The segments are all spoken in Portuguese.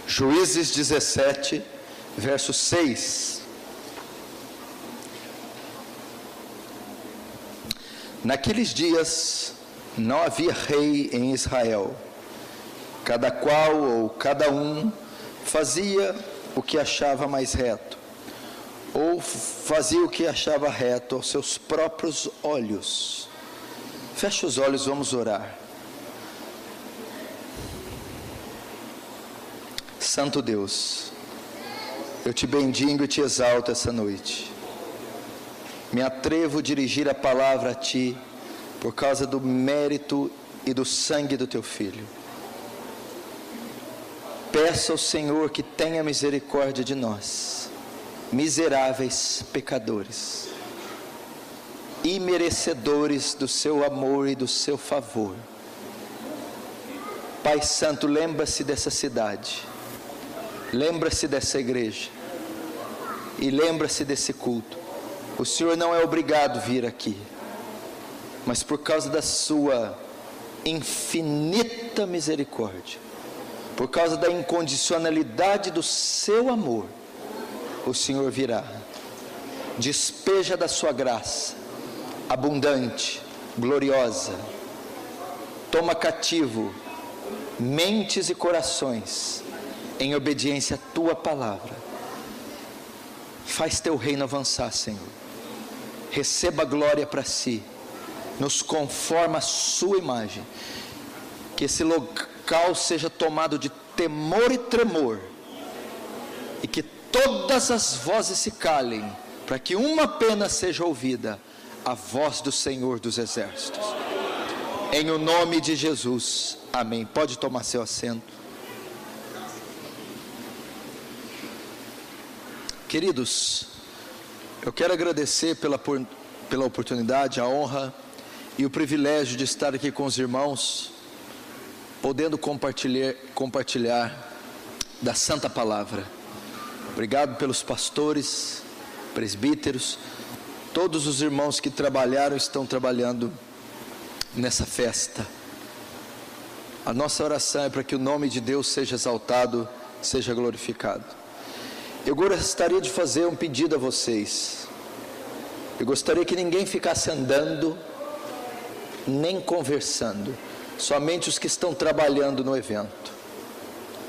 Juízes 17, verso 6. Naqueles dias não havia rei em Israel, cada qual ou cada um fazia o que achava mais reto, ou fazia o que achava reto aos seus próprios olhos. Feche os olhos, vamos orar. Santo Deus, eu te bendigo e te exalto essa noite. Me atrevo a dirigir a palavra a ti, por causa do mérito e do sangue do teu Filho. Peço ao Senhor que tenha misericórdia de nós, miseráveis pecadores, imerecedores do seu amor e do seu favor. Pai Santo, lembra-se dessa cidade, lembra-se dessa igreja e lembra-se desse culto. O Senhor não é obrigado a vir aqui, mas por causa da sua infinita misericórdia, por causa da incondicionalidade do seu amor, o Senhor virá. Despeja da sua graça abundante, gloriosa. Toma cativo mentes e corações em obediência à tua palavra. Faz teu reino avançar, Senhor. Receba a glória para si. Nos conforma a sua imagem. Que esse local seja tomado de temor e tremor, e que todas as vozes se calem, para que uma apenas seja ouvida, a voz do Senhor dos Exércitos. Em o nome de Jesus, amém. Pode tomar seu assento. Queridos, eu quero agradecer pela oportunidade, a honra e o privilégio de estar aqui com os irmãos, podendo compartilhar da Santa Palavra. Obrigado pelos pastores, presbíteros, todos os irmãos que trabalharam e estão trabalhando nessa festa. A nossa oração é para que o nome de Deus seja exaltado, seja glorificado. Eu gostaria de fazer um pedido a vocês. Eu gostaria que ninguém ficasse andando, nem conversando, somente os que estão trabalhando no evento,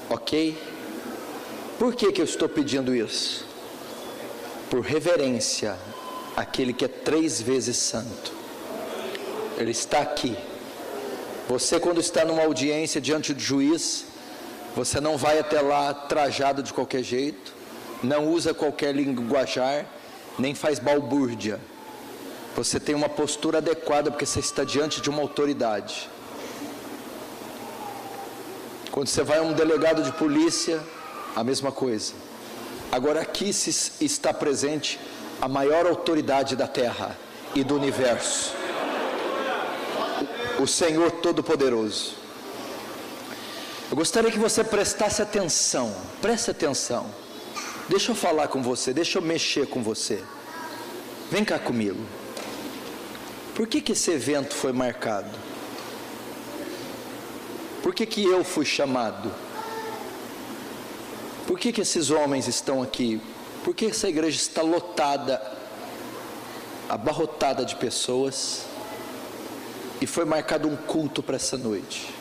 ok? Por que eu estou pedindo isso? Por reverência àquele que é 3 vezes santo. Ele está aqui. Você, quando está numa audiência diante do juiz, você não vai até lá trajado de qualquer jeito, não usa qualquer linguajar, nem faz balbúrdia. Você tem uma postura adequada, porque você está diante de uma autoridade. Quando você vai a um delegado de polícia, a mesma coisa. Agora aqui está presente a maior autoridade da terra e do universo, o Senhor Todo-Poderoso. Eu gostaria que você prestasse atenção, preste atenção. Deixa eu falar com você, deixa eu mexer com você. Vem cá comigo. Por que esse evento foi marcado? Por que eu fui chamado? Por que esses homens estão aqui? Por que essa igreja está lotada, abarrotada de pessoas, e foi marcado um culto para essa noite?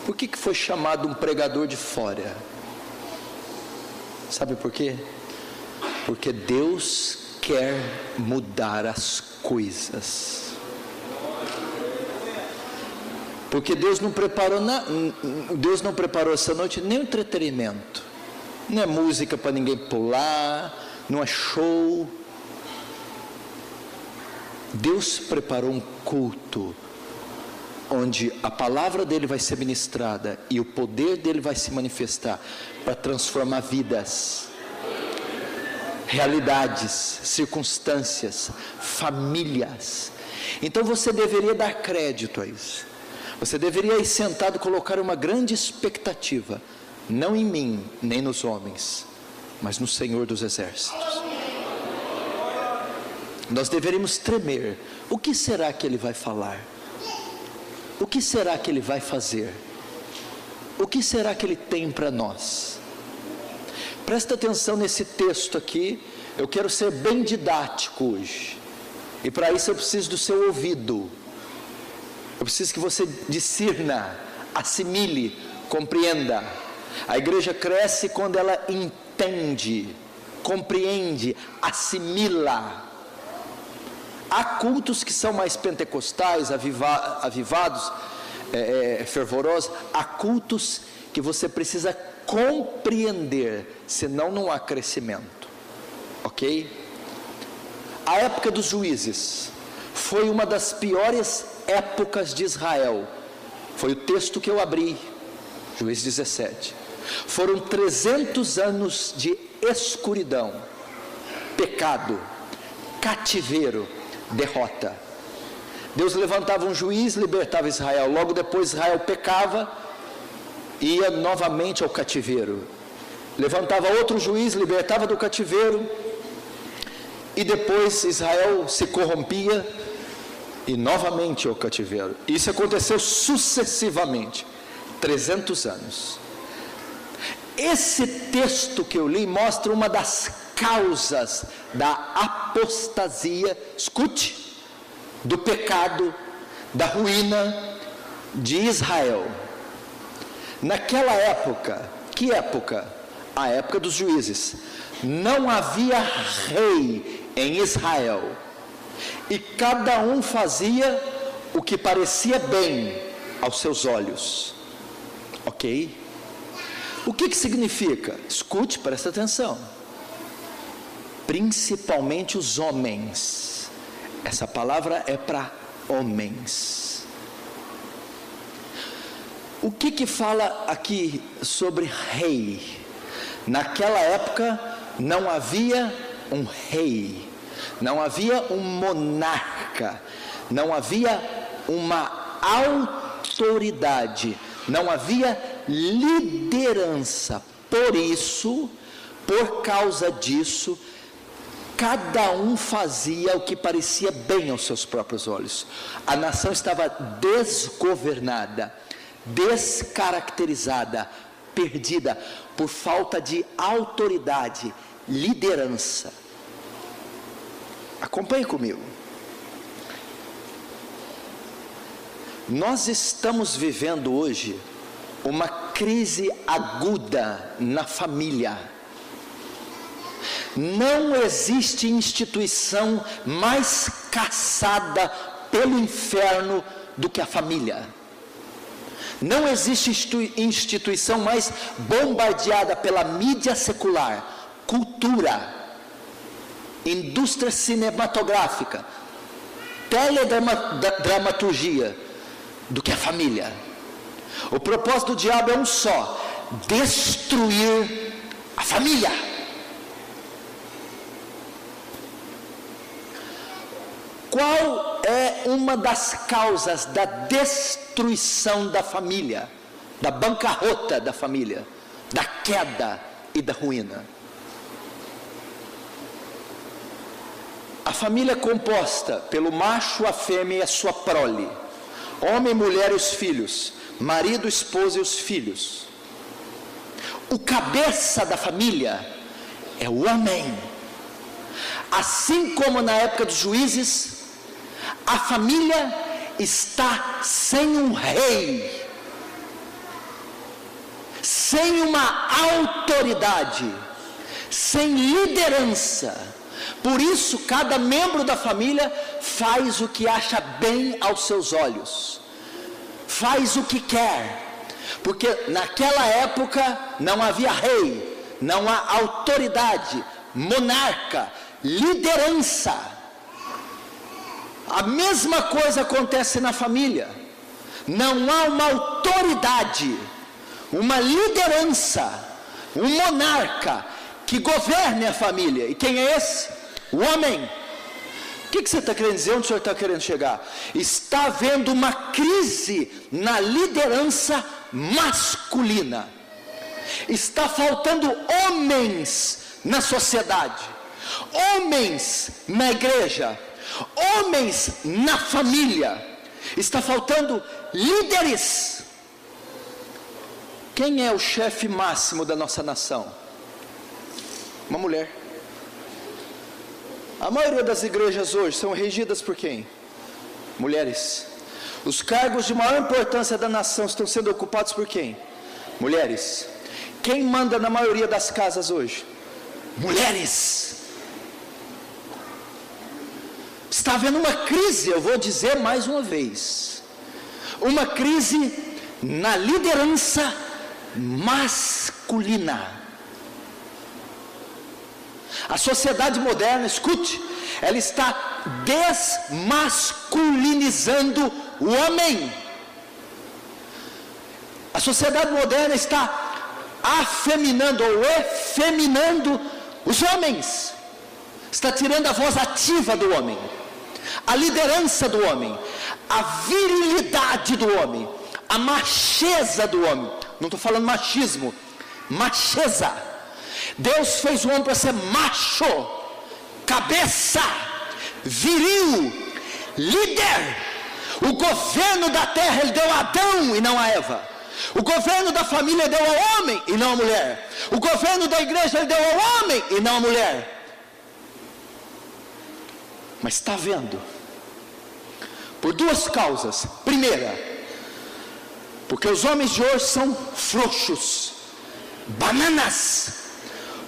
Por que foi chamado um pregador de fora? Sabe por quê? Porque Deus quer mudar as coisas. Porque Deus não preparou essa noite nem entretenimento. Não é música para ninguém pular, não é show. Deus preparou um culto onde a palavra dele vai ser ministrada e o poder dele vai se manifestar para transformar vidas, realidades, circunstâncias, famílias. Então você deveria dar crédito a isso. Você deveria ir sentado e colocar uma grande expectativa, não em mim, nem nos homens, mas no Senhor dos Exércitos. Nós deveríamos tremer. O que será que Ele vai falar? O que será que Ele vai fazer? o que será que ele tem para nós? Presta atenção nesse texto aqui. Eu quero ser bem didático hoje, e para isso eu preciso do seu ouvido. Eu preciso que você discirna, assimile, compreenda. A igreja cresce quando ela entende, compreende, assimila. Há cultos que são mais pentecostais, avivados, fervorosos. Há cultos que você precisa compreender, senão não há crescimento. Ok? A época dos juízes foi uma das piores épocas de Israel. Foi o texto que eu abri, Juízes 17. Foram 300 anos de escuridão, pecado, cativeiro, derrota. Deus levantava um juiz, libertava Israel. Logo depois Israel pecava, ia novamente ao cativeiro. Levantava outro juiz, libertava do cativeiro, e depois Israel se corrompia e novamente ao cativeiro. Isso aconteceu sucessivamente, 300 anos. Esse texto que eu li mostra uma das causas da apostasia, escute, do pecado, da ruína de Israel. Naquela época, que época? A época dos juízes. Não havia rei em Israel, e cada um fazia o que parecia bem aos seus olhos. Ok? O que significa? Escute, presta atenção. Principalmente os homens. Essa palavra é para homens. O que fala aqui sobre rei? Naquela época não havia um rei, não havia um monarca, não havia uma autoridade, não havia liderança. Por isso, por causa disso, cada um fazia o que parecia bem aos seus próprios olhos. A nação estava desgovernada, descaracterizada, perdida por falta de autoridade, liderança. Acompanhe comigo. Nós estamos vivendo hoje uma crise aguda na família. Não existe instituição mais caçada pelo inferno do que a família. Não existe instituição mais bombardeada pela mídia secular, cultura, indústria cinematográfica, teledramaturgia, do que a família. O propósito do diabo é um só: destruir a família. Qual é uma das causas da destruição da família, da bancarrota da família, da queda e da ruína? A família é composta pelo macho, a fêmea e a sua prole, homem, mulher e os filhos, marido, esposa e os filhos. O cabeça da família é o homem. Assim como na época dos juízes, a família está sem um rei, sem uma autoridade, sem liderança. Por isso, cada membro da família faz o que acha bem aos seus olhos, faz o que quer, porque naquela época não havia rei, não há autoridade, monarca, liderança. A mesma coisa acontece na família. Não há uma autoridade, uma liderança, um monarca que governe a família. E quem é esse? O homem. O que você está querendo dizer? Onde o senhor está querendo chegar? Está havendo uma crise na liderança masculina. Está faltando homens na sociedade, homens na igreja, homens na família. Está faltando líderes. O Quem é o chefe máximo da nossa nação? Uma mulher. A maioria das igrejas hoje são regidas por quem? Mulheres. Os cargos de maior importância da nação estão sendo ocupados por quem? Mulheres. Quem manda na maioria das casas hoje? Mulheres. Está havendo uma crise, eu vou dizer mais uma vez, uma crise na liderança masculina. A sociedade moderna, escute, ela está desmasculinizando o homem. A sociedade moderna está afeminando ou efeminando os homens, está tirando a voz ativa do homem, a liderança do homem, a virilidade do homem, a macheza do homem. Não estou falando machismo, macheza. Deus fez o homem para ser macho, cabeça, viril, líder. O governo da terra ele deu a Adão e não a Eva. O governo da família deu ao homem e não à mulher. O governo da igreja ele deu ao homem e não à mulher. Mas está vendo? Por duas causas. Primeira, porque os homens de hoje são frouxos, bananas,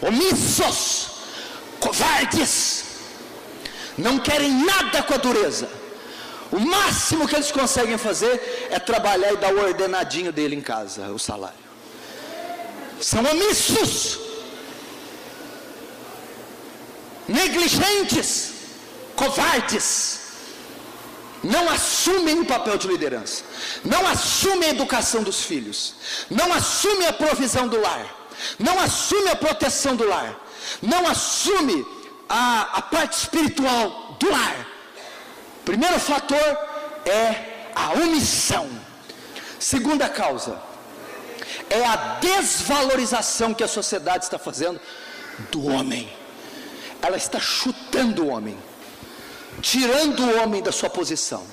omissos, covardes, não querem nada com a dureza. O máximo que eles conseguem fazer é trabalhar e dar o ordenadinho dele em casa, o salário. São omissos, negligentes, covardes, não assumem o papel de liderança, não assumem a educação dos filhos, não assumem a provisão do lar, não assumem a proteção do lar, não assumem a parte espiritual do lar. Primeiro fator é a omissão. Segunda causa é a desvalorização que a sociedade está fazendo do homem. Ela está chutando o homem, tirando o homem da sua posição,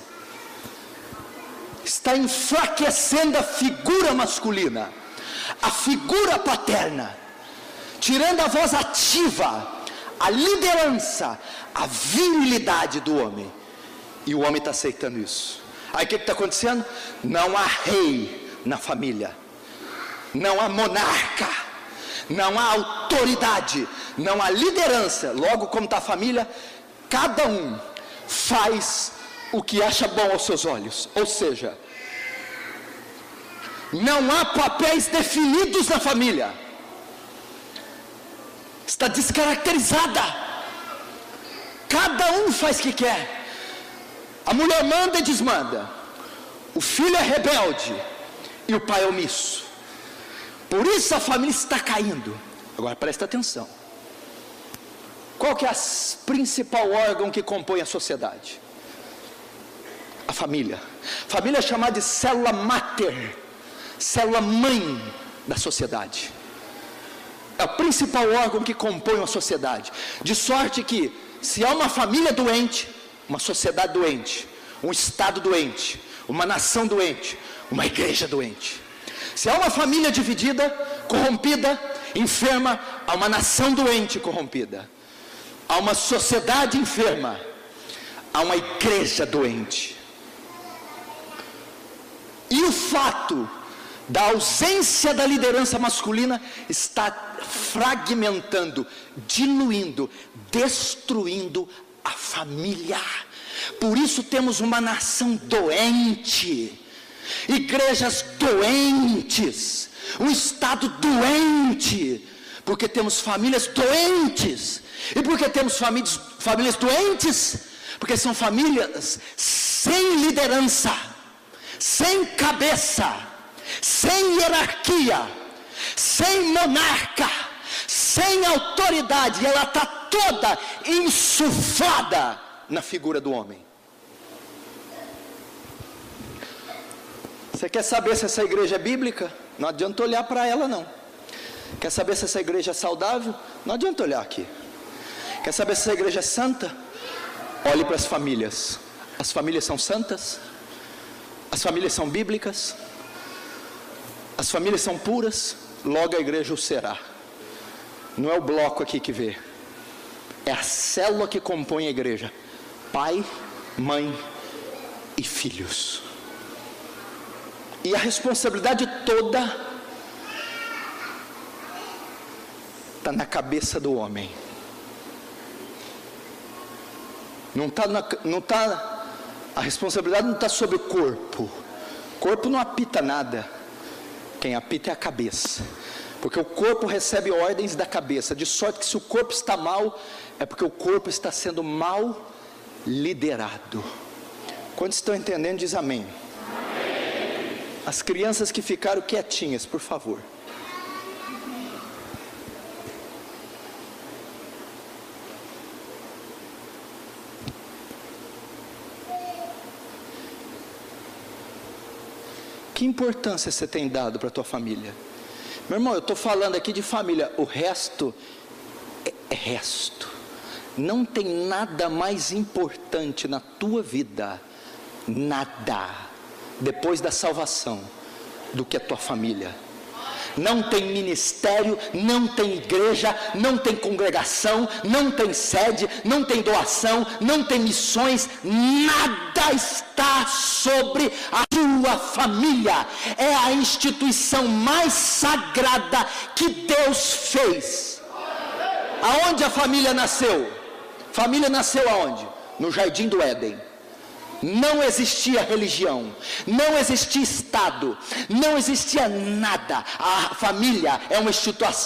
está enfraquecendo a figura masculina, a figura paterna, tirando a voz ativa, a liderança, a virilidade do homem. E o homem está aceitando isso. Aí o que está acontecendo? Não há rei na família, não há monarca, não há autoridade, não há liderança. Logo, como está a família, cada um faz o que acha bom aos seus olhos. Ou seja, não há papéis definidos na família, está descaracterizada, cada um faz o que quer. A mulher manda e desmanda, o filho é rebelde e o pai é omisso. Por isso a família está caindo. Agora presta atenção. Qual que é o principal órgão que compõe a sociedade? A família. A família é chamada de célula máter, célula mãe da sociedade. É o principal órgão que compõe a sociedade. De sorte que, se há uma família doente, uma sociedade doente, um estado doente, uma nação doente, uma igreja doente. Se há uma família dividida, corrompida, enferma, há uma nação doente e corrompida. Há uma sociedade enferma, há uma igreja doente. E o fato da ausência da liderança masculina está fragmentando, diluindo, destruindo a família. Por isso temos uma nação doente, igrejas doentes, um estado doente, porque temos famílias doentes. E porque temos famílias doentes? Porque são famílias sem liderança, sem cabeça, sem hierarquia, sem monarca, sem autoridade. E ela está toda insuflada na figura do homem. Você quer saber se essa igreja é bíblica? Não adianta olhar para ela não. Quer saber se essa igreja é saudável? Não adianta olhar aqui. Quer saber se essa igreja é santa? Olhe para as famílias. As famílias são santas? As famílias são bíblicas? As famílias são puras, logo a igreja o será. Não é o bloco aqui que vê, é a célula que compõe a igreja: pai, mãe e filhos. E a responsabilidade toda está na cabeça do homem. A responsabilidade não está sobre o corpo. O corpo não apita nada. Quem apita é a cabeça. Porque o corpo recebe ordens da cabeça. De sorte que se o corpo está mal, é porque o corpo está sendo mal liderado. Quando estão entendendo, diz amém. Amém. As crianças que ficaram quietinhas, por favor. Que importância você tem dado para a tua família? Meu irmão, eu estou falando aqui de família. O resto é resto. Não tem nada mais importante na tua vida, nada, depois da salvação, do que a tua família. Não tem ministério, não tem igreja, não tem congregação, não tem sede, não tem doação, não tem missões, nada está sobre a tua família. É a instituição mais sagrada que Deus fez. Aonde a família nasceu? Família nasceu aonde? No jardim do Éden. Não existia religião, não existia Estado, não existia nada. A família é uma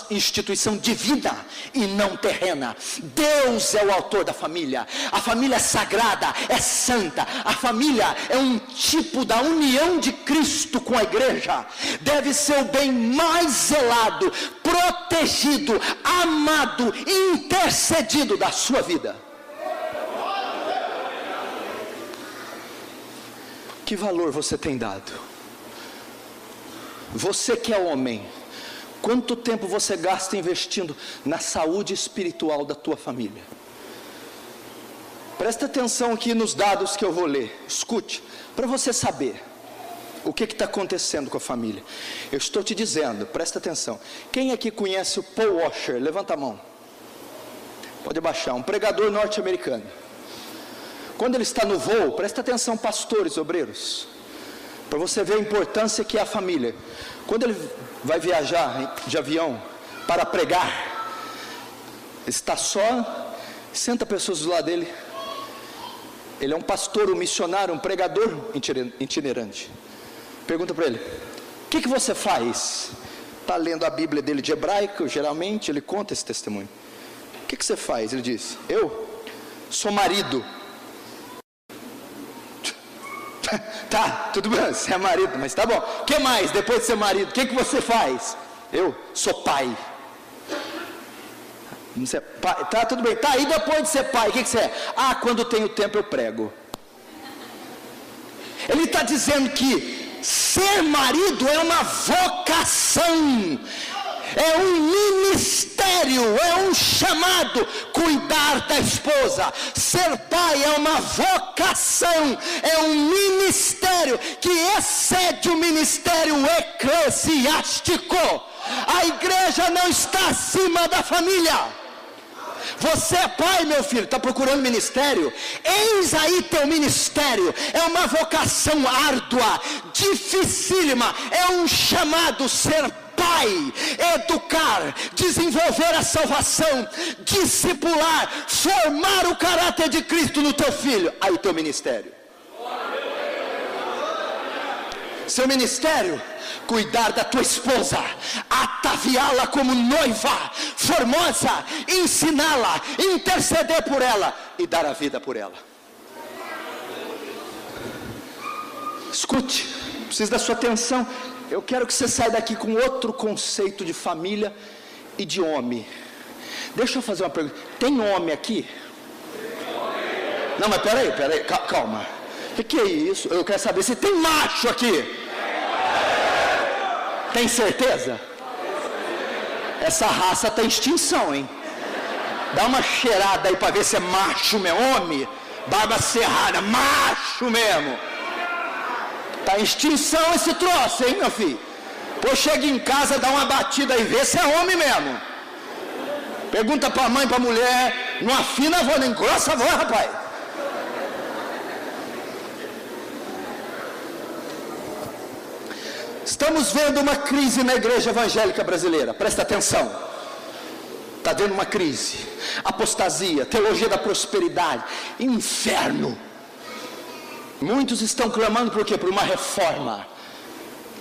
instituição divina e não terrena. Deus é o autor da família. A família é sagrada, é santa. A família é um tipo da união de Cristo com a igreja. Deve ser o bem mais zelado, protegido, amado, intercedido da sua vida. Que valor você tem dado? Você que é homem, quanto tempo você gasta investindo na saúde espiritual da tua família? Presta atenção aqui nos dados que eu vou ler. Escute, para você saber o que está acontecendo com a família. Eu estou te dizendo, presta atenção. Quem aqui conhece o Paul Washer? Levanta a mão. Pode abaixar, um pregador norte-americano. Quando ele está no voo, presta atenção, pastores, obreiros, para você ver a importância que é a família. Quando ele vai viajar de avião para pregar, está só, senta pessoas do lado dele. Ele é um pastor, um missionário, um pregador itinerante. Pergunta para ele: o que você faz? Está lendo a Bíblia dele de hebraico, geralmente ele conta esse testemunho. O que você faz? Ele diz: eu sou marido. Tá, tudo bem, você é marido, mas tá bom. O que mais depois de ser marido? O que você faz? Eu sou pai. Você é pai. Tá, tudo bem. Tá, e depois de ser pai, o que você é? Ah, quando tenho tempo eu prego. Ele está dizendo que ser marido é uma vocação, é um ministério, é um chamado. Cuidar da esposa, ser pai é uma vocação, é um ministério que excede o ministério eclesiástico. A igreja não está acima da família. Você é pai, meu filho, está procurando ministério? Eis aí teu ministério. É uma vocação árdua, dificílima, é um chamado. Ser pai, educar, desenvolver a salvação, discipular, formar o caráter de Cristo no teu filho. Aí teu ministério. Seu ministério: cuidar da tua esposa, ataviá-la como noiva formosa, ensiná-la, interceder por ela e dar a vida por ela. Escute, preciso da sua atenção. Eu quero que você saia daqui com outro conceito de família e de homem. Deixa eu fazer uma pergunta. Tem homem aqui? Não, mas peraí, calma. O que é isso? Eu quero saber se tem macho aqui. Tem certeza? Essa raça está em extinção, hein? Dá uma cheirada aí para ver se é macho mesmo. Homem, barba cerrada, macho mesmo. Está em extinção esse troço, hein, meu filho? Pô, chega em casa, dá uma batida e vê se é homem mesmo. Pergunta para a mãe, para a mulher, não afina a voz, nem engrossa a voz, rapaz. Estamos vendo uma crise na igreja evangélica brasileira, presta atenção. Está vendo uma crise, apostasia, teologia da prosperidade, inferno. Muitos estão clamando por quê? Por uma reforma.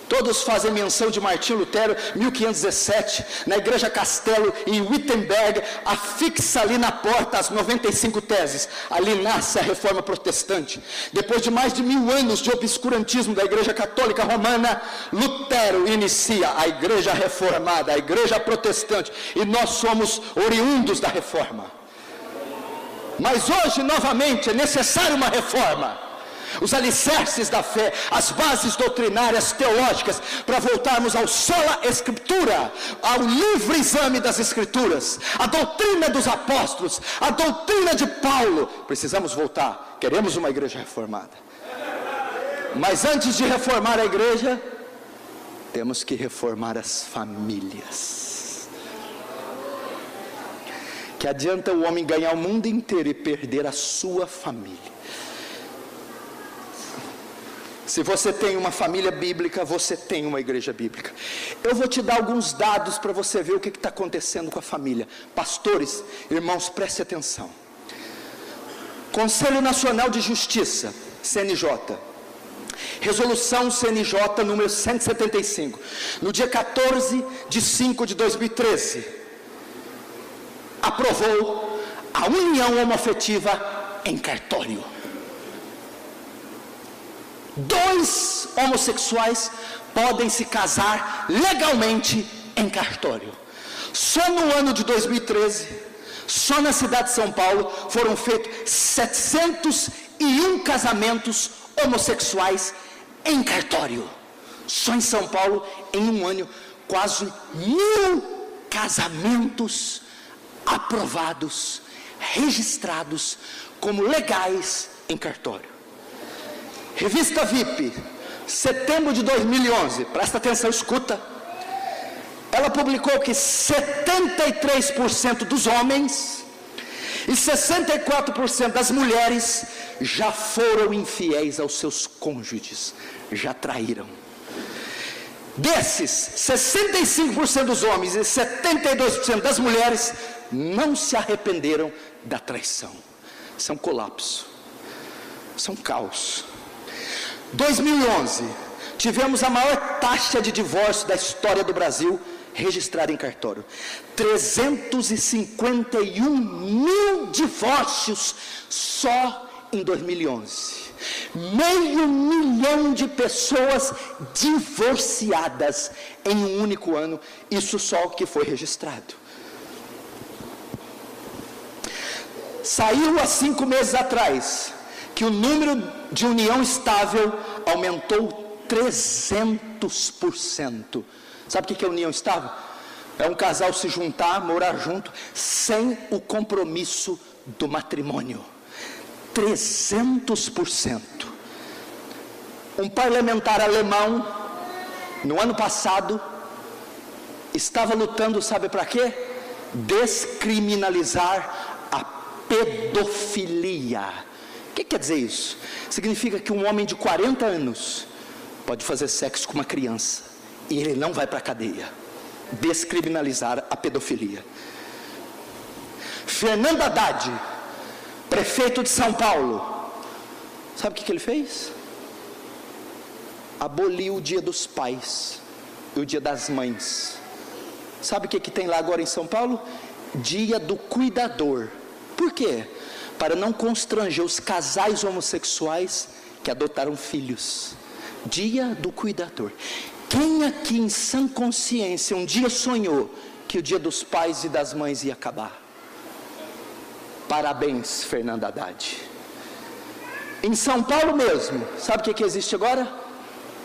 Todos fazem menção de Martinho Lutero, 1517, na igreja Castelo, em Wittenberg, afixa ali na porta as 95 teses. Ali nasce a reforma protestante. Depois de mais de 1000 anos de obscurantismo da igreja católica romana, Lutero inicia a igreja reformada, a igreja protestante, e nós somos oriundos da reforma. Mas hoje, novamente, é necessária uma reforma. Os alicerces da fé, as bases doutrinárias, teológicas, para voltarmos ao sola escritura, ao livre exame das escrituras, a doutrina dos apóstolos, a doutrina de Paulo. Precisamos voltar, queremos uma igreja reformada. Mas antes de reformar a igreja, temos que reformar as famílias. Que adianta o homem ganhar o mundo inteiro e perder a sua família? Se você tem uma família bíblica, você tem uma igreja bíblica. Eu vou te dar alguns dados para você ver o que está acontecendo com a família. Pastores, irmãos, preste atenção. Conselho Nacional de Justiça, CNJ. Resolução CNJ número 175. No dia 14/5/2013, aprovou a união homoafetiva em cartório. 2 homossexuais podem se casar legalmente em cartório. Só no ano de 2013, só na cidade de São Paulo, foram feitos 701 casamentos homossexuais em cartório. Só em São Paulo, em um ano, quase 1000 casamentos aprovados, registrados como legais em cartório. Revista VIP, setembro de 2011, presta atenção, escuta. Ela publicou que 73% dos homens e 64% das mulheres já foram infiéis aos seus cônjuges, já traíram. Desses, 65% dos homens e 72% das mulheres não se arrependeram da traição. Isso é um colapso, isso é um caos. 2011, tivemos a maior taxa de divórcio da história do Brasil registrada em cartório. 351 mil divórcios só em 2011. 500 mil de pessoas divorciadas em um único ano. Isso só o que foi registrado. Saiu há 5 meses atrás que o número de união estável aumentou 300%. Sabe o que é união estável? É um casal se juntar, morar junto, sem o compromisso do matrimônio. 300%. Um parlamentar alemão, no ano passado, estava lutando, sabe para quê? Descriminalizar a pedofilia. O que quer dizer isso? Significa que um homem de 40 anos pode fazer sexo com uma criança e ele não vai para a cadeia. Descriminalizar a pedofilia. Fernando Haddad, prefeito de São Paulo, sabe o que ele fez? Aboliu o Dia dos Pais e o Dia das Mães. Sabe o que tem lá agora em São Paulo? Dia do Cuidador. Por quê? Para não constranger os casais homossexuais que adotaram filhos. Dia do Cuidador. Quem aqui em sã consciência um dia sonhou que o Dia dos Pais e das Mães ia acabar? Parabéns, Fernando Haddad. Em São Paulo mesmo, sabe o que existe agora?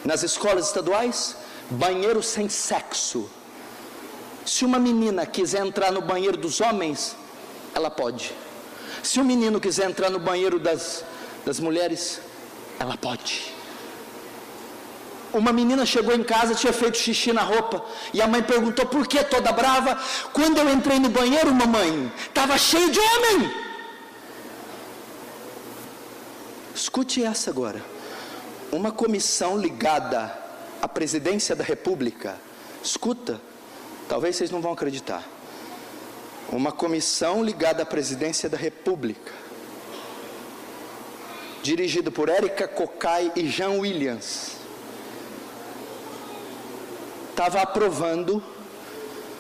Nas escolas estaduais? Banheiro sem sexo. Se uma menina quiser entrar no banheiro dos homens, ela pode. Se um menino quiser entrar no banheiro das mulheres, ela pode. Uma menina chegou em casa, tinha feito xixi na roupa, e a mãe perguntou: por que toda brava? Quando eu entrei no banheiro, mamãe, estava cheio de homem. Escute essa agora. Uma comissão ligada à presidência da República, escuta, talvez vocês não vão acreditar. Uma comissão ligada à presidência da República, dirigida por Érica Cocai e Jean Williams, estava aprovando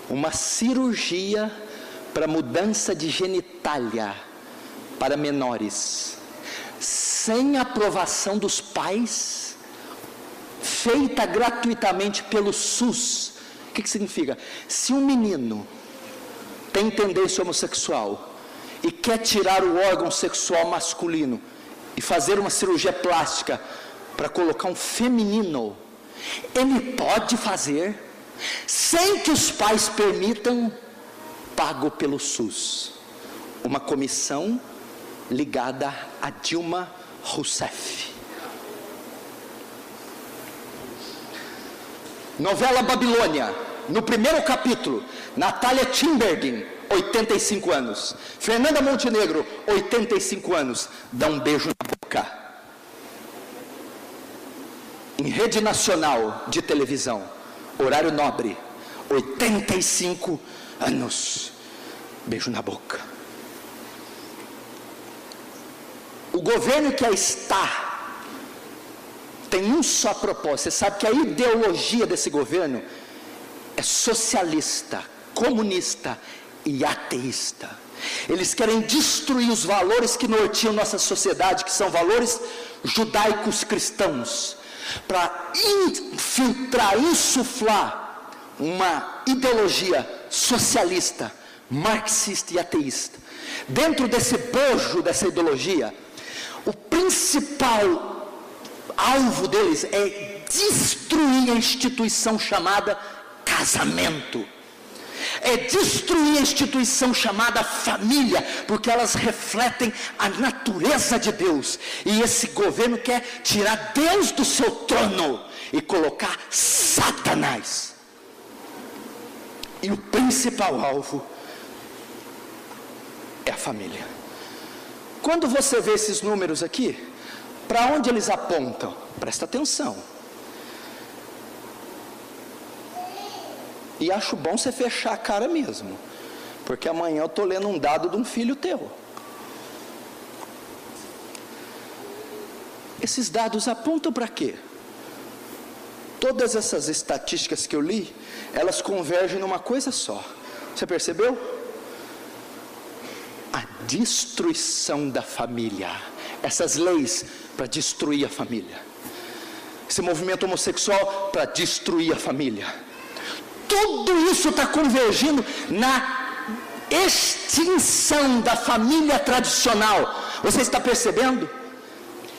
uma cirurgia para mudança de genitália para menores, sem aprovação dos pais, feita gratuitamente pelo SUS. O que significa? Se um menino tem tendência homossexual e quer tirar o órgão sexual masculino e fazer uma cirurgia plástica para colocar um feminino, ele pode fazer, sem que os pais permitam, pago pelo SUS. Uma comissão ligada a Dilma Rousseff. Novela Babilônia, no primeiro capítulo, Natália Timbergen, 85 anos. Fernanda Montenegro, 85 anos, dá um beijo na boca. Em rede nacional de televisão, horário nobre, 85 anos, beijo na boca. O governo que aí está tem um só propósito. Você sabe que a ideologia desse governo é socialista, comunista e ateísta. Eles querem destruir os valores que norteiam nossa sociedade, que são valores judaicos cristãos, para infiltrar, insuflar uma ideologia socialista, marxista e ateísta. Dentro desse bojo dessa ideologia, o principal alvo deles é destruir a instituição chamada casamento, é destruir a instituição chamada família, porque elas refletem a natureza de Deus, e esse governo quer tirar Deus do seu trono e colocar Satanás. E o principal alvo é a família. Quando você vê esses números aqui, para onde eles apontam? Presta atenção. E acho bom você fechar a cara mesmo, porque amanhã eu estou lendo um dado de um filho teu. Esses dados apontam para quê? Todas essas estatísticas que eu li, elas convergem numa coisa só. Você percebeu? A destruição da família. Essas leis para destruir a família. Esse movimento homossexual para destruir a família. Tudo isso está convergindo na extinção da família tradicional. Você está percebendo?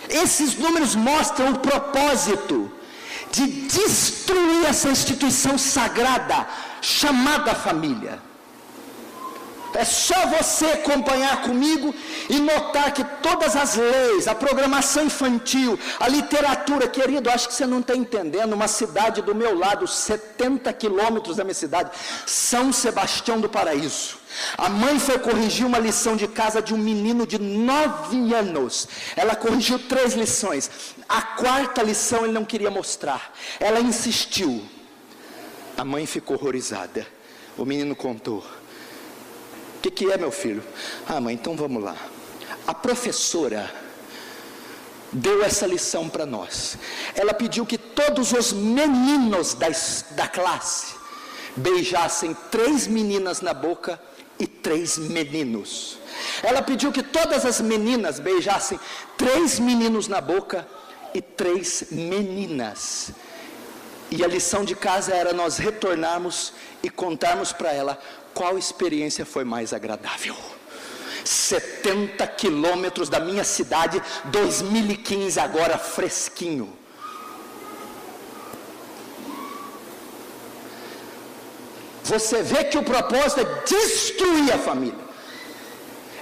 Esses números mostram o propósito de destruir essa instituição sagrada chamada família. É só você acompanhar comigo e notar que todas as leis, a programação infantil, a literatura, querido, acho que você não está entendendo. Uma cidade do meu lado, 70 quilômetros da minha cidade, São Sebastião do Paraíso. A mãe foi corrigir uma lição de casa de um menino de 9 anos. Ela corrigiu 3 lições. A 4ª lição ele não queria mostrar. Ela insistiu. A mãe ficou horrorizada. O menino contou. O que é, meu filho? Ah, mãe, então vamos lá. A professora deu essa lição para nós. Ela pediu que todos os meninos da classe beijassem 3 meninas na boca e 3 meninos. Ela pediu que todas as meninas beijassem 3 meninos na boca e 3 meninas. E a lição de casa era nós retornarmos e contarmos para ela qual experiência foi mais agradável. 70 quilômetros da minha cidade, 2015, agora fresquinho. Você vê que o propósito é destruir a família,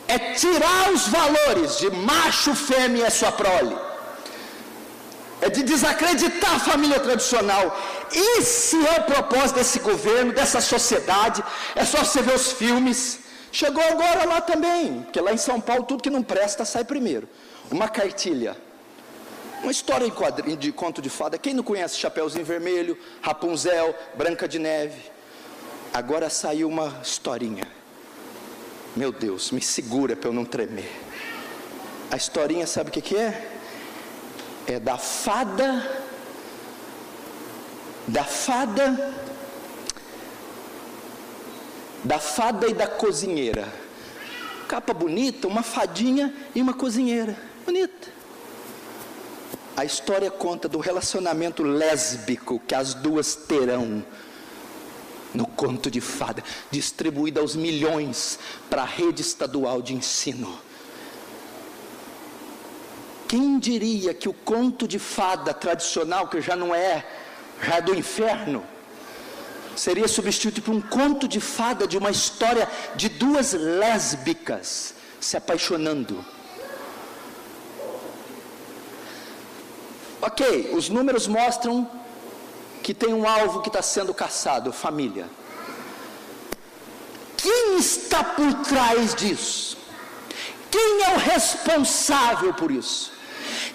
é tirar os valores de macho, fêmea e a sua prole, é de desacreditar a família tradicional. Esse é o propósito desse governo, dessa sociedade. É só você ver os filmes. Chegou agora lá também, porque lá em São Paulo tudo que não presta sai primeiro. Uma cartilha, uma história em quadrinho, de conto de fada. Quem não conhece Chapeuzinho Vermelho, Rapunzel, Branca de Neve? Agora saiu uma historinha. Meu Deus, me segura para eu não tremer. A historinha, sabe o que é? É da fada e da cozinheira. Capa bonita, uma fadinha e uma cozinheira. Bonita. A história conta do relacionamento lésbico que as duas terão no conto de fada, distribuído aos milhões para a rede estadual de ensino. Quem diria que o conto de fada tradicional, que já é do inferno, seria substituído por um conto de fada de uma história de duas lésbicas se apaixonando. Ok, os números mostram que tem um alvo que está sendo caçado, família. Quem está por trás disso? Quem é o responsável por isso?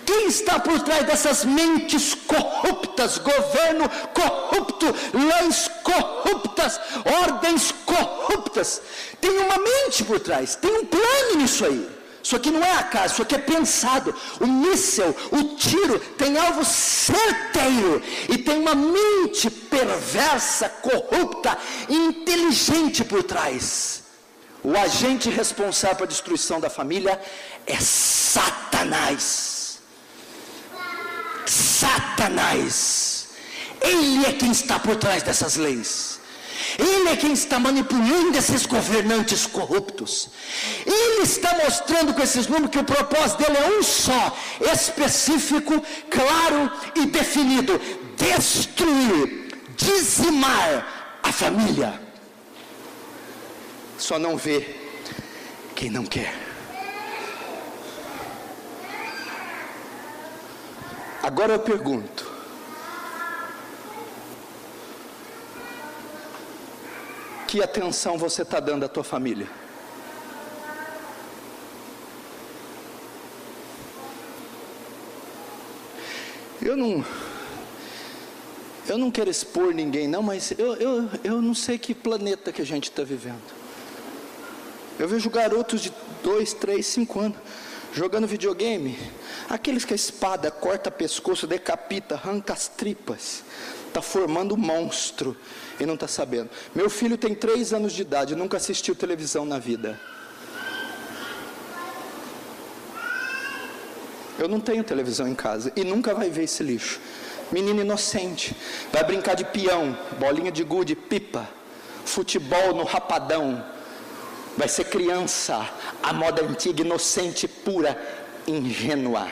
Quem está por trás dessas mentes corruptas, governo corrupto, leis corruptas, ordens corruptas? Tem uma mente por trás, tem um plano nisso aí. Isso aqui não é acaso, isso aqui é pensado. O míssel, o tiro, tem alvo certeiro. E tem uma mente perversa, corrupta, inteligente por trás. O agente responsável pela destruição da família é Satanás. Satanás. Ele é quem está por trás dessas leis. Ele é quem está manipulando esses governantes corruptos. Ele está mostrando com esses números que o propósito dele é um só, específico, claro e definido: destruir, dizimar a família. Só não vê quem não quer. Agora eu pergunto: que atenção você está dando à tua família? Eu não quero expor ninguém não, mas eu não sei que planeta que a gente está vivendo. Eu vejo garotos de 2, 3, 5 anos jogando videogame, aqueles que a espada corta pescoço, decapita, arranca as tripas, está formando um monstro e não está sabendo. Meu filho tem 3 anos de idade, nunca assistiu televisão na vida. Eu não tenho televisão em casa e nunca vai ver esse lixo. Menino inocente, vai brincar de peão, bolinha de gude, pipa, futebol no rapadão. Vai ser criança, a moda antiga, inocente, pura, ingênua.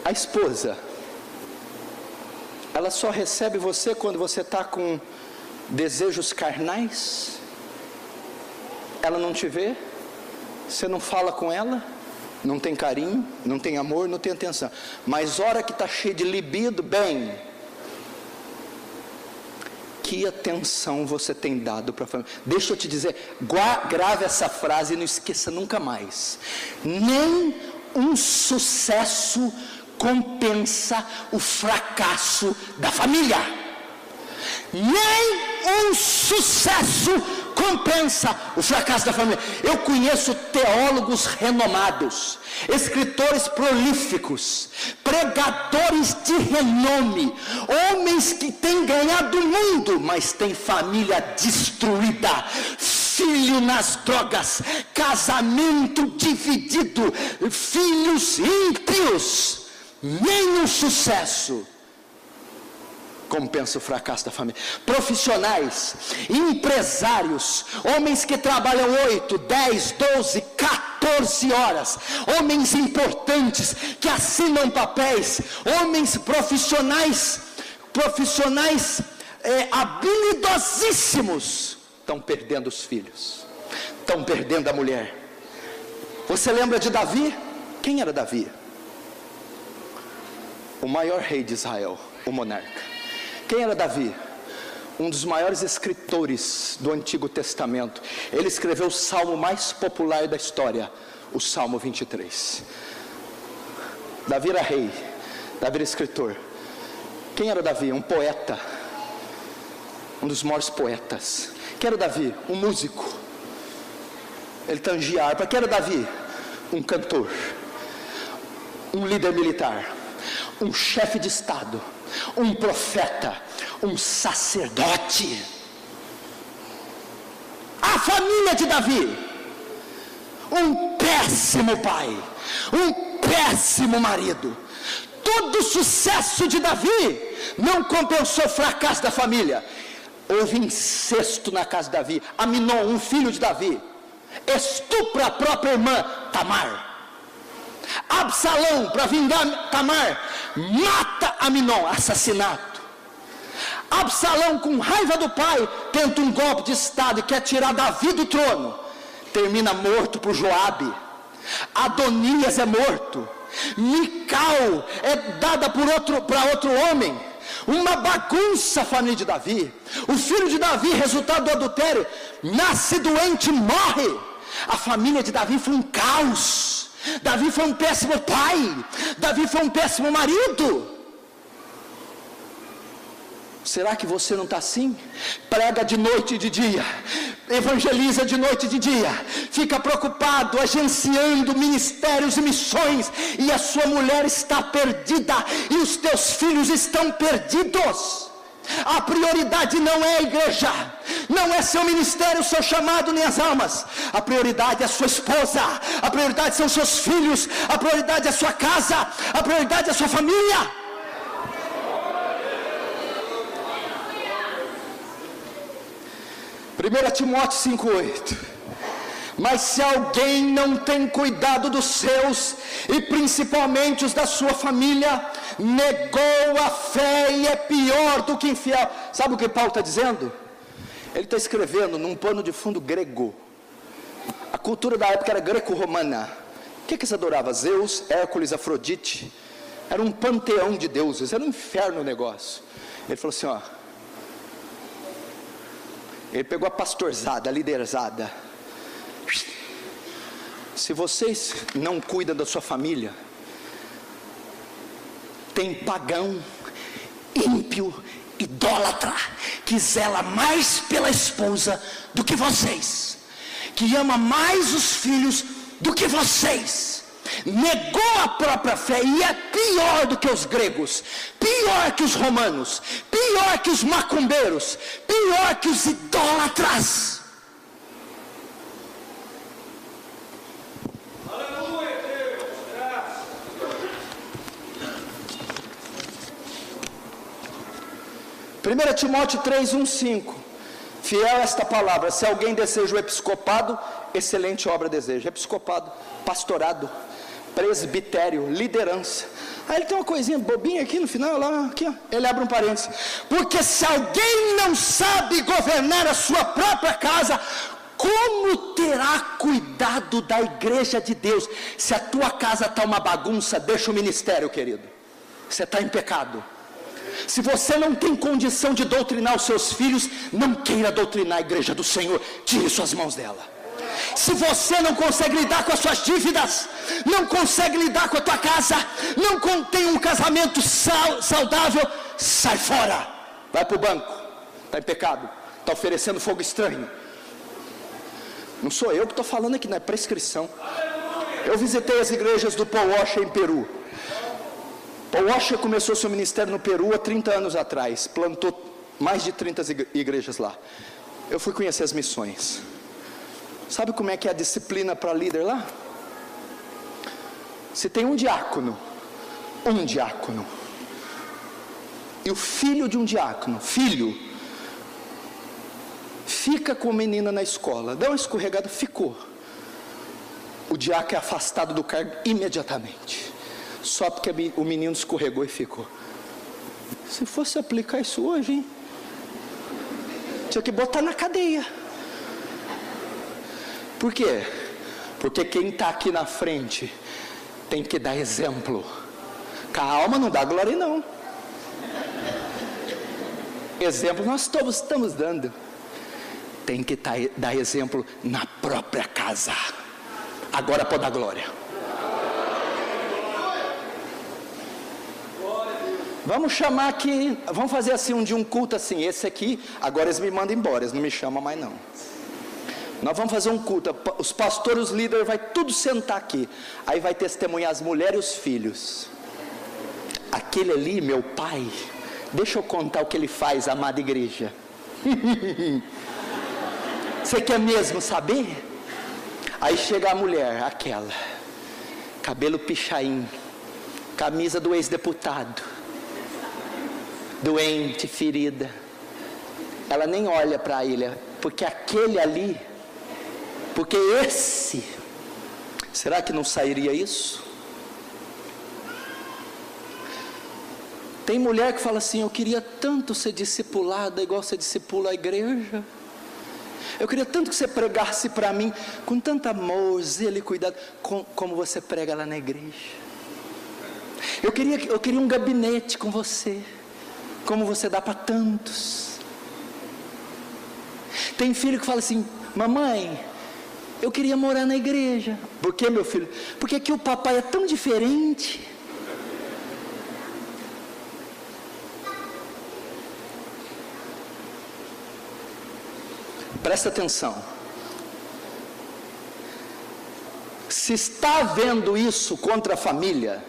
A esposa, ela só recebe você quando você está com desejos carnais? Ela não te vê? Você não fala com ela? Não tem carinho, não tem amor, não tem atenção. Mas hora que está cheio de libido, bem, que atenção você tem dado para a família? Deixa eu te dizer, grave essa frase e não esqueça nunca mais. Nem um sucesso compensa o fracasso da família. Nem um sucesso compensa o fracasso da família. Eu conheço teólogos renomados, escritores prolíficos, pregadores de renome, homens que têm ganhado o mundo, mas têm família destruída, filho nas drogas, casamento dividido, filhos ímpios. Nenhum sucesso compensa o fracasso da família. Profissionais, empresários, homens que trabalham 8, 10, 12, 14 horas, homens importantes que assinam papéis, homens profissionais habilidosíssimos, estão perdendo os filhos, estão perdendo a mulher, Você lembra de Davi? Quem era Davi? O maior rei de Israel, o monarca. Quem era Davi? Um dos maiores escritores do Antigo Testamento. Ele escreveu o salmo mais popular da história, o Salmo 23. Davi era rei, Davi era escritor. Quem era Davi? Um poeta, um dos maiores poetas. Quem era Davi? Um músico. Ele tangia a harpa. Quem era Davi? Um cantor, um líder militar, um chefe de estado, um profeta, um sacerdote. A família de Davi, um péssimo pai, um péssimo marido. Todo o sucesso de Davi não compensou o fracasso da família. Houve incesto na casa de Davi. Aminon, um filho de Davi, estupra a própria irmã Tamar. Absalão, para vingar Tamar, mata Aminon, assassinato. Absalão, com raiva do pai, tenta um golpe de estado e quer tirar Davi do trono, termina morto por Joabe. Adonias é morto. Mical é dada para outro homem. Uma bagunça a família de Davi. O filho de Davi, resultado do adultério, nasce doente, morre. A família de Davi foi um caos. Davi foi um péssimo pai. Davi foi um péssimo marido. Será que você não está assim? Prega de noite e de dia, evangeliza de noite e de dia, fica preocupado, agenciando ministérios e missões, e a sua mulher está perdida, e os teus filhos estão perdidos. A prioridade não é a igreja, não é seu ministério, seu chamado, nem as almas. A prioridade é a sua esposa, a prioridade são seus filhos, a prioridade é a sua casa, a prioridade é a sua família. 1 Timóteo 5,8. Mas se alguém não tem cuidado dos seus, e principalmente os da sua família, negou a fé e é pior do que infiel. Sabe o que Paulo está dizendo? Ele está escrevendo num pano de fundo grego. A cultura da época era greco-romana. O que eles adoravam? Zeus, Hércules, Afrodite. Era um panteão de deuses, era um inferno o negócio. Ele falou assim, ó. Ele pegou a pastorzada, a liderzada. Se vocês não cuidam da sua família, tem pagão, ímpio, idólatra, que zela mais pela esposa do que vocês, que ama mais os filhos do que vocês, negou a própria fé e é pior do que os gregos, pior que os romanos, pior que os macumbeiros, pior que os idólatras. Aleluia, Deus, graças. 1 Timóteo 3:1-5. Fiel a esta palavra: se alguém deseja o episcopado, excelente obra deseja. Episcopado, pastorado, presbitério, liderança. Aí ele tem uma coisinha bobinha aqui no final, lá, aqui, ó. Ele abre um parênteses. Porque se alguém não sabe governar a sua própria casa, como terá cuidado da igreja de Deus? Se a tua casa está uma bagunça, deixa o ministério, querido. Você está em pecado. Se você não tem condição de doutrinar os seus filhos, não queira doutrinar a igreja do Senhor. Tire suas mãos dela. Se você não consegue lidar com as suas dívidas, não consegue lidar com a tua casa, não tem um casamento saudável, sai fora, vai para o banco. Está em pecado, está oferecendo fogo estranho. Não sou eu que estou falando aqui, não é prescrição. Eu visitei as igrejas do Paul Washer em Peru. Paul Washer começou seu ministério no Peru há 30 anos atrás, plantou mais de 30 igrejas lá. Eu fui conhecer as missões. Sabe como é que é a disciplina para líder lá? Se tem um diácono, e o filho de um diácono, fica com a menina na escola, dá uma escorregada, ficou. O diácono é afastado do cargo imediatamente, só porque o menino escorregou e ficou. Se fosse aplicar isso hoje, hein? Tinha que botar na cadeia. Por quê? Porque quem está aqui na frente tem que dar exemplo. Calma, não dá glória não. Exemplo nós todos estamos dando. Tem que dar exemplo na própria casa. Agora pode dar glória. Vamos chamar aqui, vamos fazer assim um culto assim. Esse aqui, agora eles me mandam embora, eles não me chamam mais não. Nós vamos fazer um culto, os pastores, os líderes, vai tudo sentar aqui. Aí vai testemunhar as mulheres e os filhos. Aquele ali, meu pai, deixa eu contar o que ele faz, amada igreja. Você quer mesmo saber? Aí chega a mulher, aquela, cabelo pichain, camisa do ex-deputado, doente, ferida. Ela nem olha para ele, porque aquele ali, porque esse, será que não sairia isso? Tem mulher que fala assim: eu queria tanto ser discipulada igual você discipula a igreja. Eu queria tanto que você pregasse para mim com tanto amor, zelo e cuidado, como você prega lá na igreja. Eu queria um gabinete com você, como você dá para tantos. Tem filho que fala assim: mamãe, eu queria morar na igreja. Por que, meu filho? Porque aqui o papai é tão diferente. Presta atenção. Se está havendo isso contra a família,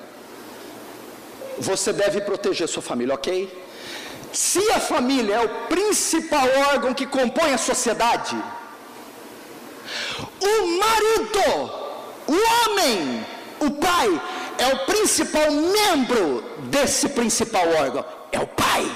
você deve proteger sua família, ok? Se a família é o principal órgão que compõe a sociedade, o marido, o homem, o pai, é o principal membro desse principal órgão, é o pai.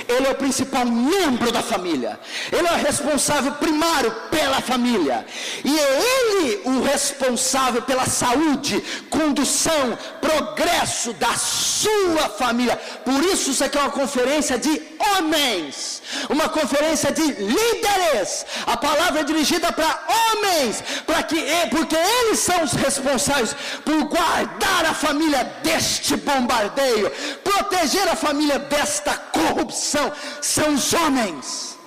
Ele é o principal membro da família. Ele é o responsável primário pela família. E é ele o responsável pela saúde, condução, progresso da sua família. Por isso isso aqui é uma conferência de homens, uma conferência de líderes. A palavra é dirigida para homens, porque eles são os responsáveis por guardar a família deste bombardeio, proteger a família desta corrupção. São os homens.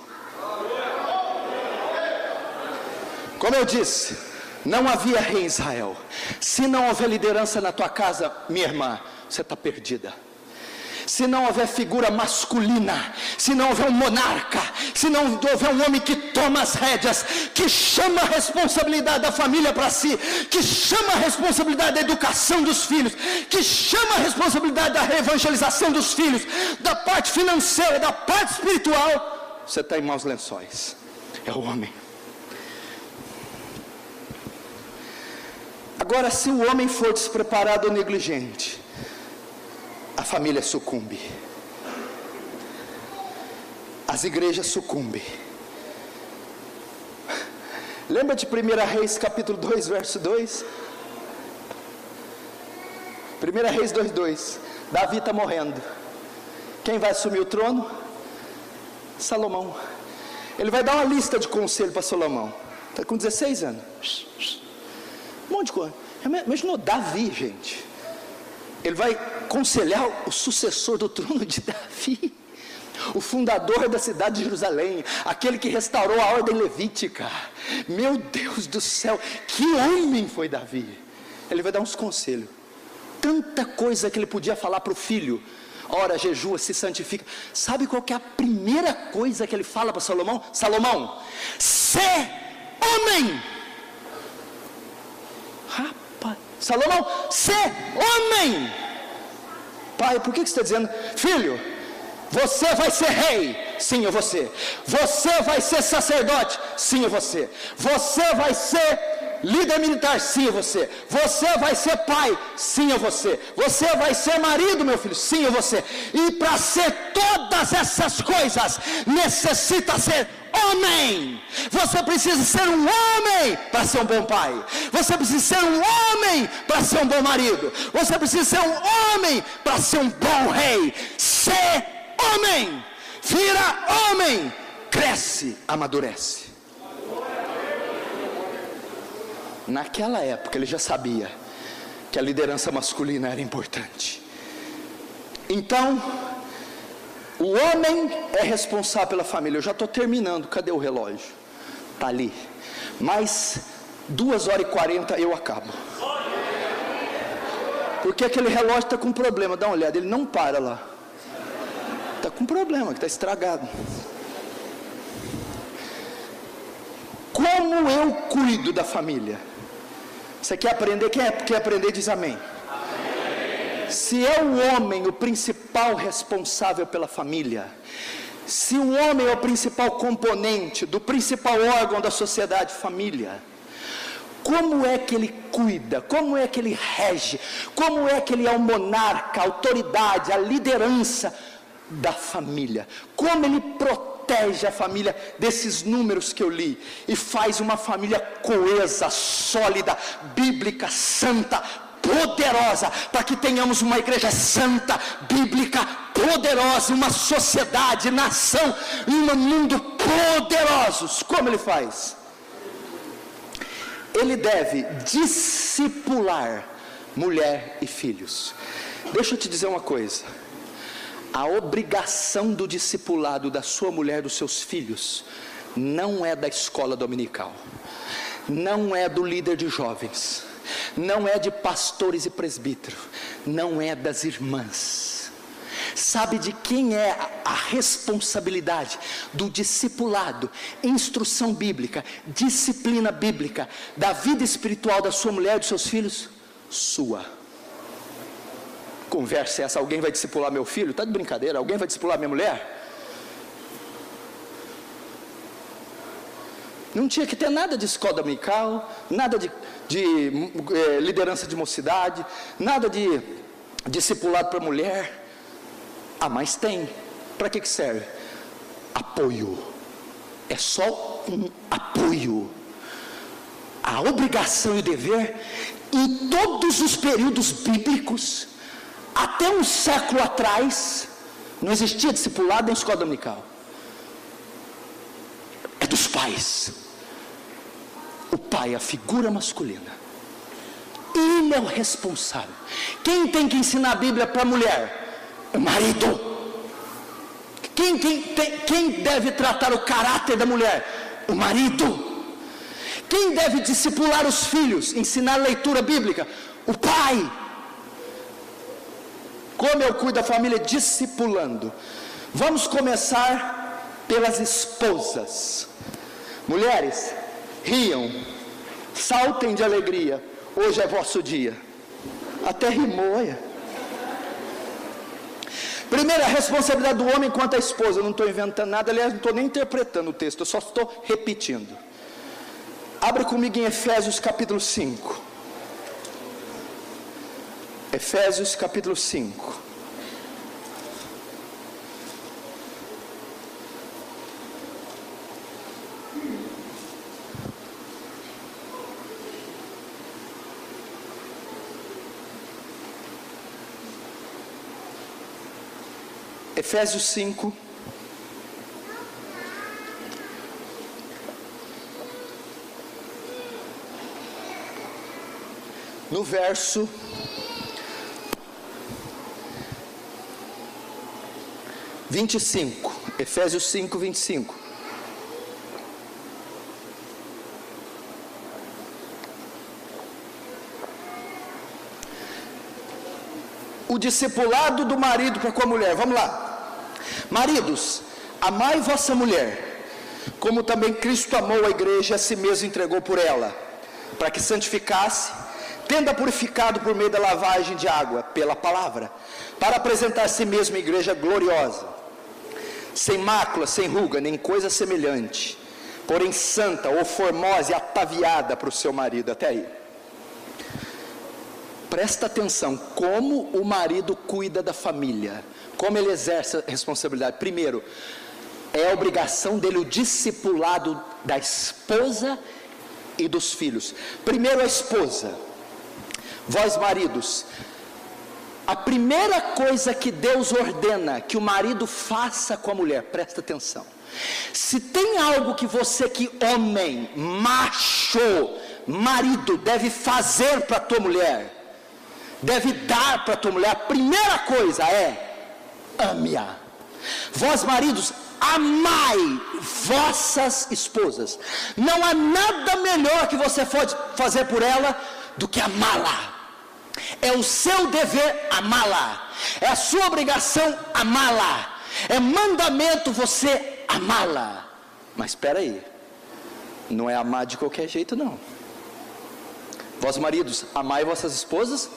Como eu disse, não havia rei em Israel. Se não houver liderança na tua casa, minha irmã, você está perdida. Se não houver figura masculina, se não houver um monarca, se não houver um homem que toma as rédeas, que chama a responsabilidade da família para si, que chama a responsabilidade da educação dos filhos, que chama a responsabilidade da evangelização dos filhos, da parte financeira, da parte espiritual, você está em maus lençóis. É o homem. Agora, se o homem for despreparado ou negligente, a família sucumbe, as igrejas sucumbem. Lembra de 1 Reis capítulo 2 verso 2? 1 Reis 2:2. Davi está morrendo. Quem vai assumir o trono? Salomão. Ele vai dar uma lista de conselho para Salomão. Está com 16 anos. Um monte de coisa. Imaginou Davi, gente. Ele vai aconselhar o sucessor do trono de Davi, o fundador da cidade de Jerusalém, aquele que restaurou a ordem levítica. Meu Deus do céu, que homem foi Davi! Ele vai dar uns conselhos, tanta coisa que ele podia falar para o filho: ora, jejua, se santifica. Sabe qual que é a primeira coisa que ele fala para Salomão? Salomão, sê homem. Rapaz, Salomão, sê homem. Pai, por que você está dizendo? Filho, você vai ser rei. Sim, eu vou ser. Você vai ser sacerdote. Sim, eu vou ser. Você vai ser líder militar. Sim, eu vou ser. Você vai ser pai. Sim, eu vou ser. Você vai ser marido, meu filho. Sim, eu vou ser. E para ser todas essas coisas, necessita ser homem. Você precisa ser um homem para ser um bom pai. Você precisa ser um homem para ser um bom marido. Você precisa ser um homem para ser um bom rei. Ser homem, vira homem, cresce, amadurece. Naquela época ele já sabia que a liderança masculina era importante. Então, o homem é responsável pela família. Eu já estou terminando, cadê o relógio? Está ali. Mais 2h40 eu acabo. Porque aquele relógio está com problema, dá uma olhada, ele não para lá. Está com problema, está estragado. Como eu cuido da família? Você quer aprender? Quem quer aprender diz amém. Se é o homem o principal responsável pela família, se o homem é o principal componente do principal órgão da sociedade, família, como é que ele cuida, como é que ele rege, como é que ele é o monarca, a autoridade, a liderança da família, como ele protege a família desses números que eu li, e faz uma família coesa, sólida, bíblica, santa, poderosa, para que tenhamos uma igreja santa, bíblica, poderosa, uma sociedade, nação e um mundo poderosos. Como ele faz? Ele deve discipular mulher e filhos. Deixa eu te dizer uma coisa: a obrigação do discipulado da sua mulher, dos seus filhos, não é da escola dominical, não é do líder de jovens, não é de pastores e presbíteros, não é das irmãs. Sabe de quem é a responsabilidade do discipulado, instrução bíblica, disciplina bíblica, da vida espiritual da sua mulher e dos seus filhos? Sua. Conversa essa, alguém vai discipular meu filho? Está de brincadeira? Alguém vai discipular minha mulher? Não tinha que ter nada de escola dominical, nada de liderança de mocidade, nada de discipulado para mulher. Ah, mas tem. Para que serve? Apoio. É só um apoio. A obrigação e o dever, em todos os períodos bíblicos, até um século atrás, não existia discipulado nem escola dominical. É dos pais. O pai é a figura masculina. Ele é o responsável. Quem tem que ensinar a Bíblia para a mulher? O marido. Quem deve tratar o caráter da mulher? O marido. Quem deve discipular os filhos, ensinar a leitura bíblica? O pai. Como eu cuido da família? Discipulando. Vamos começar pelas esposas. Mulheres, riam, saltem de alegria, hoje é vosso dia. Até rimou, olha. Primeira responsabilidade do homem quanto à esposa. Eu não estou inventando nada, aliás, não estou nem interpretando o texto, eu só estou repetindo. Abre comigo em Efésios capítulo 5. Efésios capítulo 5. Efésios 5, no verso 25, Efésios 5, 25. O discipulado do marido para com a mulher, vamos lá. Maridos, amai vossa mulher, como também Cristo amou a igreja e a si mesmo entregou por ela, para que santificasse, tendo-a purificado por meio da lavagem de água, pela palavra, para apresentar a si mesmo a igreja gloriosa, sem mácula, sem ruga, nem coisa semelhante, porém santa ou formosa e ataviada para o seu marido. Até aí. Presta atenção, como o marido cuida da família, como ele exerce a responsabilidade. Primeiro, é a obrigação dele o discipulado da esposa e dos filhos. Primeiro a esposa. Vós maridos, a primeira coisa que Deus ordena que o marido faça com a mulher, presta atenção. Se tem algo que você, que homem, macho, marido deve fazer para a tua mulher, deve dar para a tua mulher, a primeira coisa é: ame-a. Vós maridos, amai vossas esposas. Não há nada melhor que você pode fazer por ela do que amá-la. É o seu dever amá-la, é a sua obrigação amá-la, é mandamento você amá-la. Mas espera aí, não é amar de qualquer jeito não. Vós maridos, amai vossas esposas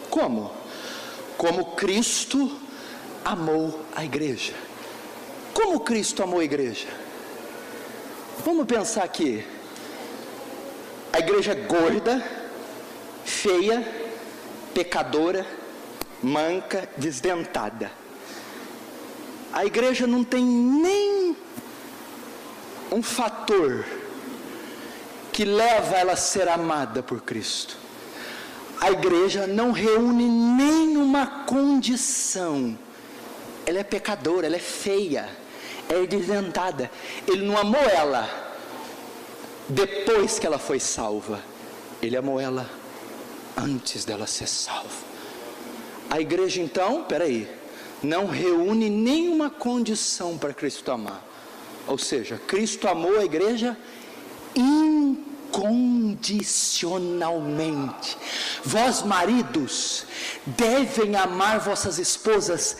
como? Como Cristo amou a igreja. Como Cristo amou a igreja? Vamos pensar aqui. A igreja é gorda, feia, pecadora, manca, desdentada. A igreja não tem nem um fator que leva ela a ser amada por Cristo. A igreja não reúne nenhuma condição. Ela é pecadora, ela é feia, é desdentada. Ele não amou ela depois que ela foi salva, ele amou ela antes dela ser salva. A igreja então, não reúne nenhuma condição para Cristo amar. Ou seja, Cristo amou a igreja incondicionalmente. Vós maridos devem amar vossas esposas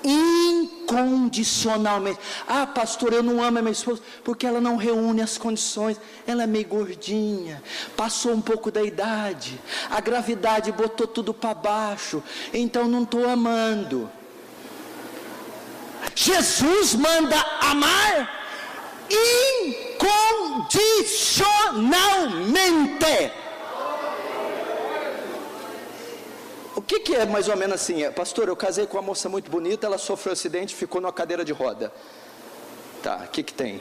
incondicionalmente. Ah, pastor, eu não amo a minha esposa porque ela não reúne as condições, ela é meio gordinha, passou um pouco da idade, a gravidade botou tudo para baixo, então não estou amando. Jesus manda amar incondicionalmente. O que é mais ou menos assim? Pastor, eu casei com uma moça muito bonita, ela sofreu um acidente, ficou numa cadeira de roda. Tá, o que tem?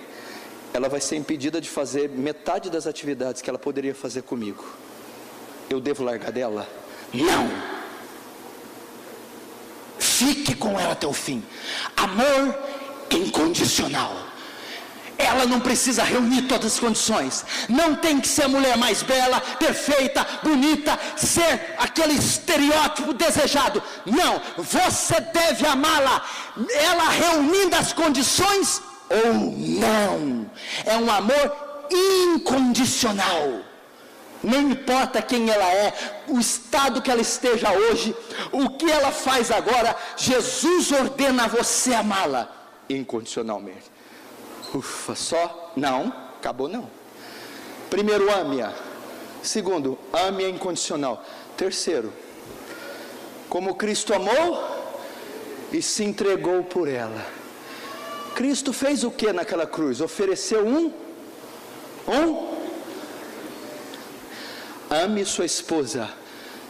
Ela vai ser impedida de fazer metade das atividades que ela poderia fazer comigo. Eu devo largar dela? Não! Fique com ela até o fim. Amor incondicional. Ela não precisa reunir todas as condições. Não tem que ser a mulher mais bela, perfeita, bonita, ser aquele estereótipo desejado. Não, você deve amá-la, ela reunindo as condições ou não. É um amor incondicional. Não importa quem ela é, o estado que ela esteja hoje, o que ela faz agora, Jesus ordena a você amá-la incondicionalmente. Ufa, só? Não, acabou não. Primeiro, ame-a. Segundo, ame-a incondicional. Terceiro, como Cristo amou e se entregou por ela. Cristo fez o que naquela cruz? Ofereceu ame sua esposa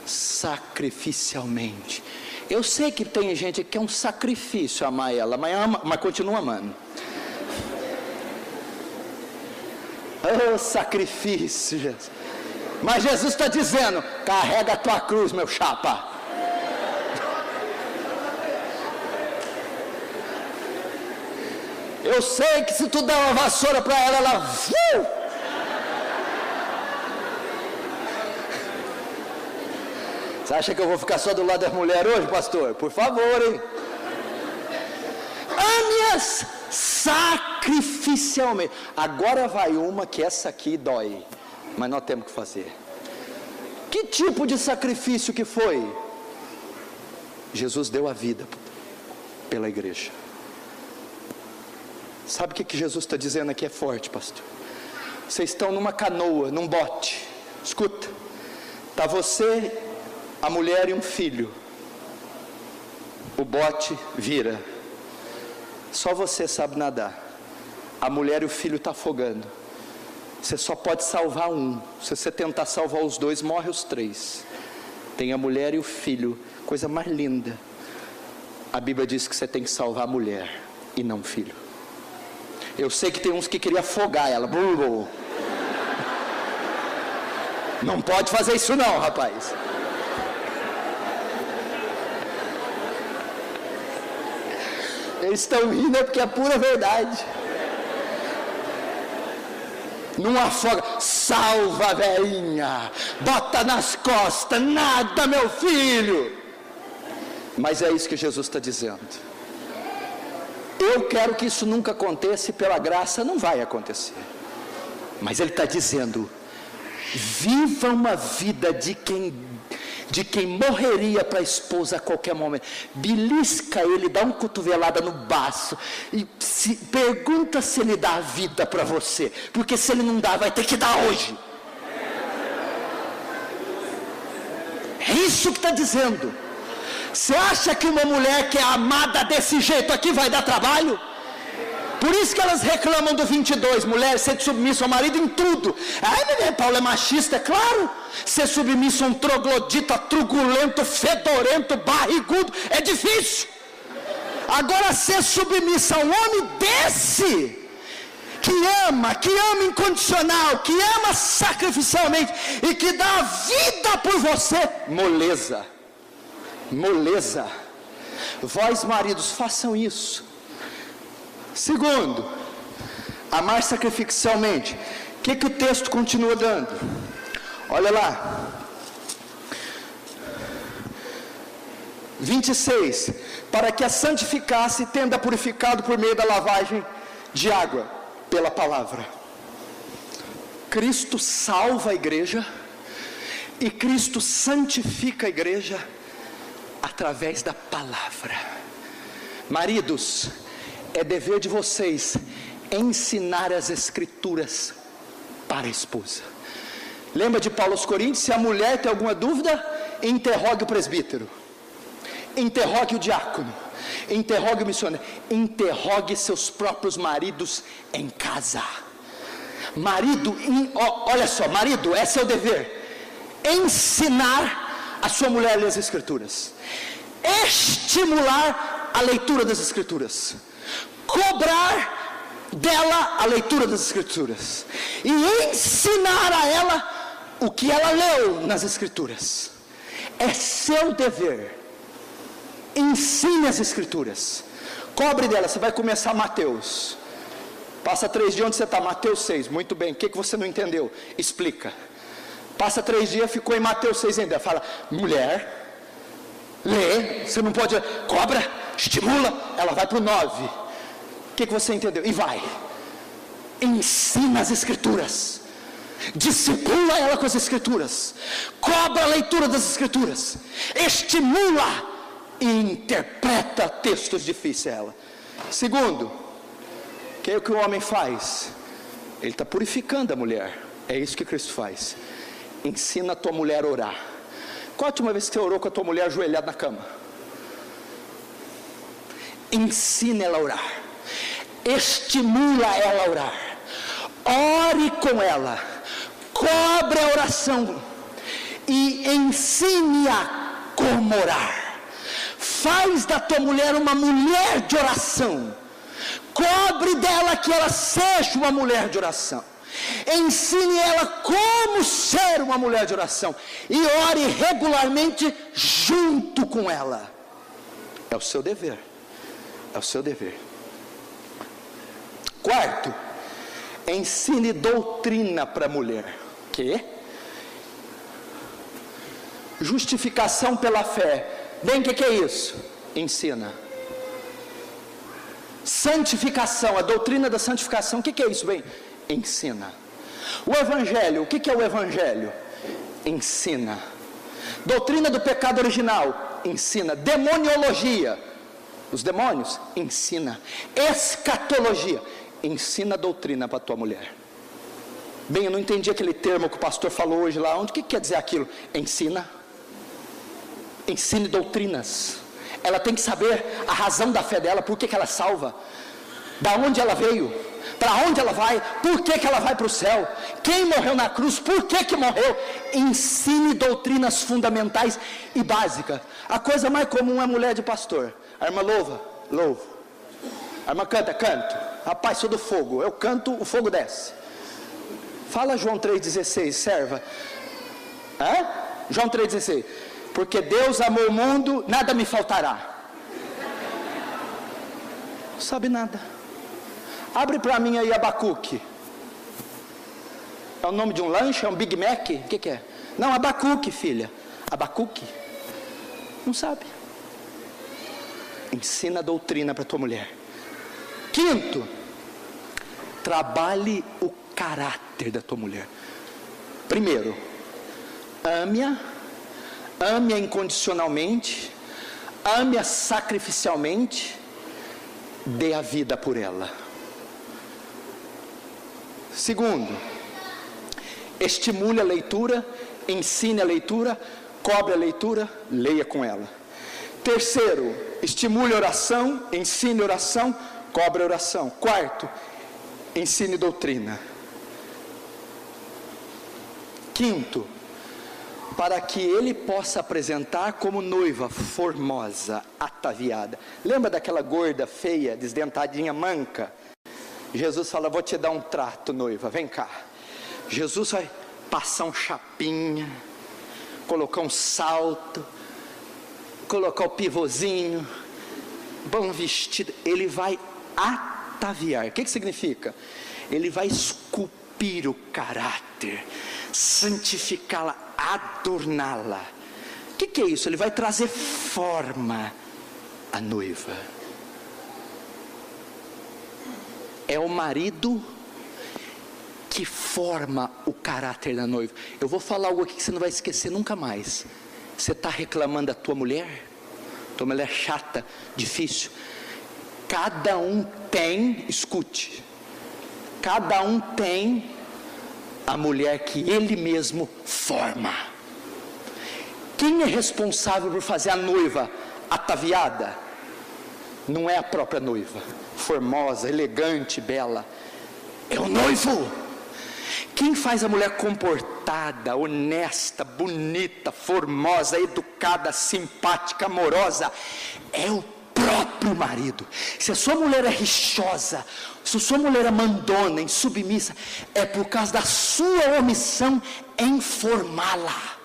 sacrificialmente. Eu sei que tem gente que é um sacrifício amar ela, mas continua amando. Oh, sacrifício, Jesus. Mas Jesus está dizendo: carrega a tua cruz, meu chapa. Eu sei que se tu der uma vassoura para ela, ela... Você acha que eu vou ficar só do lado das mulheres hoje, pastor? Por favor, hein? Ame-as sacrificialmente. Agora vai uma que essa aqui dói, mas nós temos que fazer. Que tipo de sacrifício que foi? Jesus deu a vida pela igreja. Sabe o que Jesus está dizendo aqui? É forte, pastor. Vocês estão numa canoa, num bote. Escuta, está você, a mulher e um filho. O bote vira. Só você sabe nadar. A mulher e o filho estão afogando. Você só pode salvar um. Se você tentar salvar os dois, morre os três. Tem a mulher e o filho. Coisa mais linda. A Bíblia diz que você tem que salvar a mulher e não o filho. Eu sei que tem uns que queriam afogar ela. Não pode fazer isso não, rapaz. Eles estão rindo porque é pura verdade. não afoga, salva a velhinha, bota nas costas, nada meu filho. Mas é isso que Jesus está dizendo. Eu quero que isso nunca aconteça e pela graça não vai acontecer. Mas Ele está dizendo, viva uma vida de quem morreria para a esposa a qualquer momento. Belisca ele, dá uma cotovelada no baço e pergunta se ele dá a vida para você, porque se ele não dá, vai ter que dar hoje. É isso que está dizendo. Você acha que uma mulher que é amada desse jeito aqui vai dar trabalho? Por isso que elas reclamam do 22, mulher, ser submissa ao marido em tudo. Ai, Paulo é machista, é claro. Ser submissa a um troglodita, truculento, fedorento, barrigudo, é difícil. Agora ser submissa a um homem desse, que ama incondicional, que ama sacrificialmente e que dá a vida por você, moleza. Moleza. Vós maridos, façam isso. Segundo, amar sacrificialmente. O que o texto continua dando? Olha lá, 26, para que a santificasse, tendo purificado por meio da lavagem de água, pela palavra. Cristo salva a igreja, e Cristo santifica a igreja, através da palavra. Maridos, é dever de vocês ensinar as escrituras para a esposa. Lembra de Paulo aos Coríntios? Se a mulher tem alguma dúvida, interrogue o presbítero, interrogue o diácono, interrogue o missionário, interrogue seus próprios maridos em casa. Marido, olha só, marido, é seu dever, ensinar a sua mulher a ler as escrituras, estimular a leitura das escrituras, cobrar dela a leitura das escrituras e ensinar a ela o que ela leu nas escrituras. É seu dever. Ensine as escrituras, cobre dela. Você vai começar Mateus, passa 3 dias onde você está, Mateus 6, muito bem, o que você não entendeu? Explica. Passa 3 dias, ficou em Mateus 6 ainda, fala, mulher, lê, você não pode, cobra, estimula, ela vai para o 9, o que você entendeu? E vai, ensina as escrituras, discipula ela com as escrituras, cobra a leitura das escrituras, estimula e interpreta textos difíceis a ela. Segundo, o que é o que o homem faz? Ele está purificando a mulher. É isso que Cristo faz. Ensina a tua mulher a orar. Qual a última vez que você orou com a tua mulher ajoelhada na cama? Ensina ela a orar, estimula ela a orar, ore com ela, cobre a oração e ensine-a como orar. Faz da tua mulher uma mulher de oração, cobre dela que ela seja uma mulher de oração, ensine ela como ser uma mulher de oração e ore regularmente junto com ela. É o seu dever, é o seu dever. Quarto, ensine doutrina para a mulher. Que? Justificação pela fé. Bem, o que é isso? Ensina. Santificação, a doutrina da santificação, o que é isso? Bem, ensina. O evangelho, o que é o evangelho? Ensina. Doutrina do pecado original, ensina. Demoniologia, os demônios, ensina. Escatologia, ensina a doutrina para a tua mulher. Bem, eu não entendi aquele termo que o pastor falou hoje lá, onde, o que quer dizer aquilo? Ensina. Ensine doutrinas. Ela tem que saber a razão da fé dela, por que ela salva, da onde ela veio, para onde ela vai, por que ela vai para o céu, quem morreu na cruz, por que morreu. Ensine doutrinas fundamentais e básicas. A coisa mais comum é mulher de pastor. A irmã louva, louvo. A irmã canta, canto. Rapaz, sou do fogo, eu canto, o fogo desce. Fala João 3,16, serva. João 3,16. Porque Deus amou o mundo, nada me faltará. Não sabe nada. Abre para mim aí Abacuque. É o nome de um lanche? É um Big Mac? O que é? Não, Abacuque, filha. Abacuque? Não sabe. Ensina a doutrina para tua mulher. Quinto, trabalhe o caráter da tua mulher. Primeiro, ame-a incondicionalmente, ame-a sacrificialmente, dê a vida por ela. Segundo, estimule a leitura, ensine a leitura, cobre a leitura, leia com ela. Terceiro, estimule a oração, ensine a oração, cobre a oração. Quarto, ensine doutrina. Quinto, para que ele possa apresentar como noiva formosa, ataviada. Lembra daquela gorda, feia, desdentadinha, manca? Jesus fala, vou te dar um trato, noiva, vem cá. Jesus vai passar um chapinha, colocar um salto, colocar o pivôzinho, bom vestido. Ele vai ataviar. O que significa? Ele vai esculpir o caráter, santificá-la, adorná-la. O que é isso? Ele vai trazer forma à noiva. É o marido que forma o caráter da noiva. Eu vou falar algo aqui que você não vai esquecer nunca mais. Você está reclamando da tua mulher? Tua mulher chata, difícil? Cada um tem, escute, cada um tem a mulher que ele mesmo forma. Quem é responsável por fazer a noiva ataviada? Não é a própria noiva, formosa, elegante, bela. É o noivo. Quem faz a mulher comportada, honesta, bonita, formosa, educada, simpática, amorosa? É o próprio marido. Se a sua mulher é rixosa, se a sua mulher é mandona, insubmissa, é por causa da sua omissão em formá-la.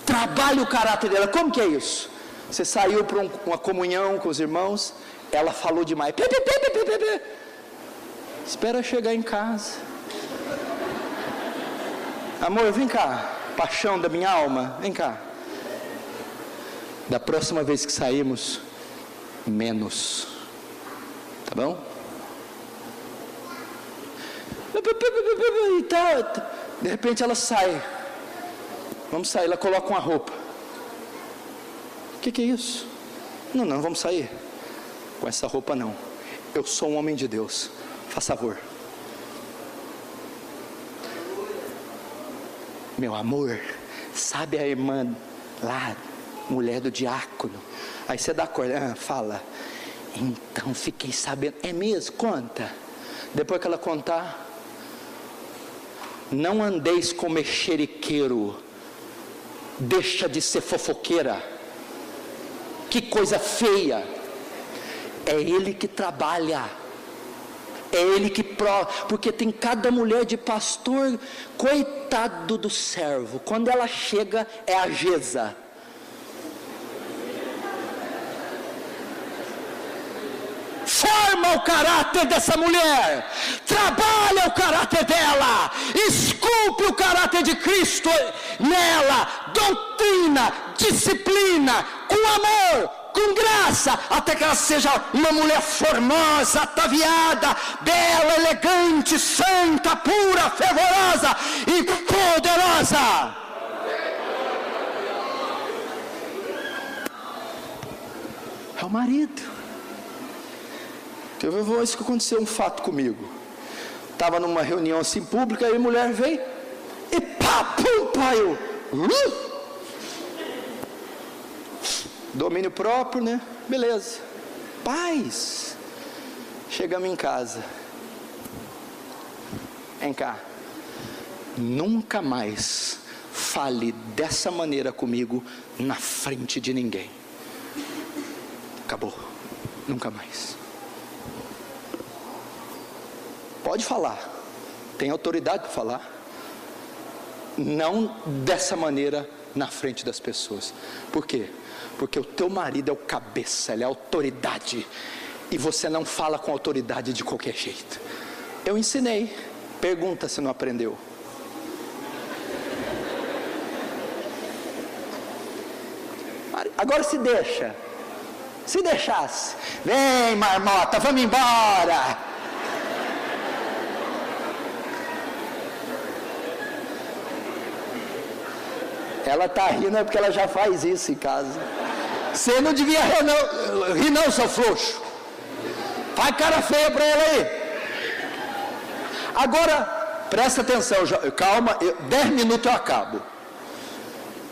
Trabalhe o caráter dela. Como que é isso? Você saiu para uma comunhão com os irmãos, ela falou demais. Espera chegar em casa. Amor, vem cá, paixão da minha alma, vem cá. Da próxima vez que sairmos, menos. Tá bom? De repente ela sai. Vamos sair, ela coloca uma roupa. O que é isso? Não, vamos sair. Com essa roupa não. Eu sou um homem de Deus. Faz favor. Meu amor, sabe a irmã lá, mulher do diácono? Aí você dá corda, fala. Então fiquei sabendo. É mesmo? Conta. Depois que ela contar, não andeis com mexeriqueiro. Deixa de ser fofoqueira. Que coisa feia. É ele que trabalha. É ele que prova. Porque tem cada mulher de pastor. Coitado do servo. Quando ela chega, é a Geza. Forma o caráter dessa mulher, trabalha o caráter dela, esculpe o caráter de Cristo nela, doutrina, disciplina, com amor, com graça, até que ela seja uma mulher formosa, ataviada, bela, elegante, santa, pura, fervorosa e poderosa. É o marido. Eu vou, isso que aconteceu, um fato comigo. Estava numa reunião assim pública, e a mulher veio e pá, pum, pá, eu domínio próprio, né? Beleza. Paz. Chegamos em casa. Vem cá. Nunca mais fale dessa maneira comigo na frente de ninguém. Acabou. Nunca mais. Pode falar, tem autoridade para falar, não dessa maneira na frente das pessoas. Por quê? Porque o teu marido é o cabeça, ele é a autoridade, e você não fala com autoridade de qualquer jeito. Eu ensinei, Pergunta se não aprendeu. Agora se deixa. Se deixasse, vem marmota, vamos embora. Ela está rindo porque ela já faz isso em casa. Você não devia rir não, seu frouxo. Faz cara feia para ela aí. Agora, presta atenção, calma, 10 minutos eu acabo.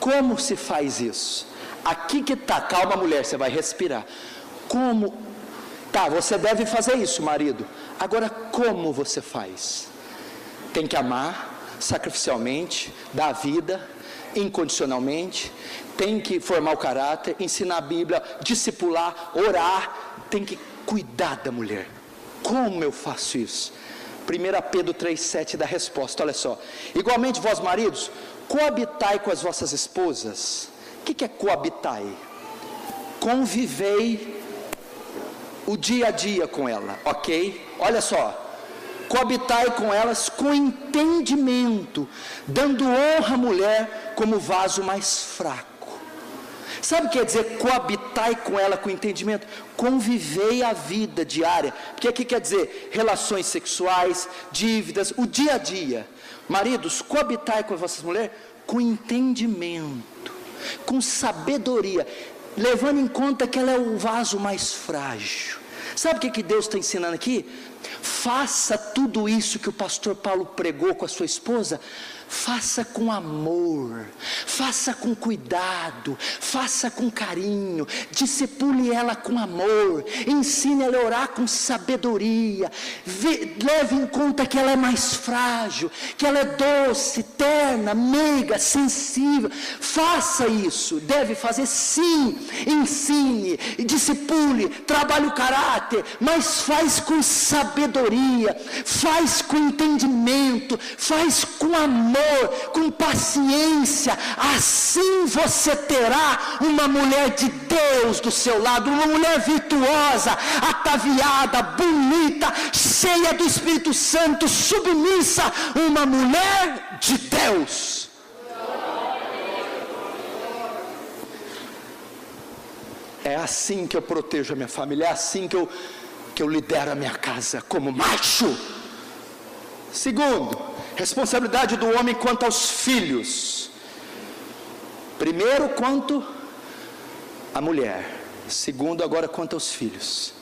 Como se faz isso? Aqui que está, calma mulher, você vai respirar. Como? Tá, você deve fazer isso, marido. Agora, como você faz? Tem que amar sacrificialmente, dar a vida, incondicionalmente. Tem que formar o caráter, ensinar a Bíblia, discipular, orar. Tem que cuidar da mulher. Como eu faço isso? 1 Pedro 3,7 dá a resposta, olha só. Igualmente vós maridos, coabitai com as vossas esposas. O que é coabitai? Convivei o dia a dia com ela, ok? Olha só, coabitai com elas com entendimento, dando honra à mulher como vaso mais fraco. Sabe o que quer dizer coabitai com ela com entendimento? Convivei a vida diária, porque aqui quer dizer relações sexuais, dívidas, o dia a dia. Maridos, coabitai com as vossas mulheres com entendimento, com sabedoria, levando em conta que ela é o vaso mais frágil. Sabe o que Deus está ensinando aqui? Faça tudo isso que o pastor Paulo pregou com a sua esposa, faça com amor, faça com cuidado, faça com carinho, discipule ela com amor, ensine ela a orar com sabedoria, leve em conta que ela é mais frágil, que ela é doce, terna, meiga, sensível. Faça isso, deve fazer sim, ensine, discipule, trabalhe o caráter, mas faz com sabedoria, faz com entendimento, faz com amor, com paciência. Assim você terá uma mulher de Deus do seu lado, uma mulher virtuosa, ataviada, bonita, cheia do Espírito Santo, submissa, uma mulher de Deus. É assim que eu protejo a minha família, é assim que eu lidero a minha casa como macho. Segundo, responsabilidade do homem quanto aos filhos. Primeiro, quanto à mulher. Segundo, agora, quanto aos filhos.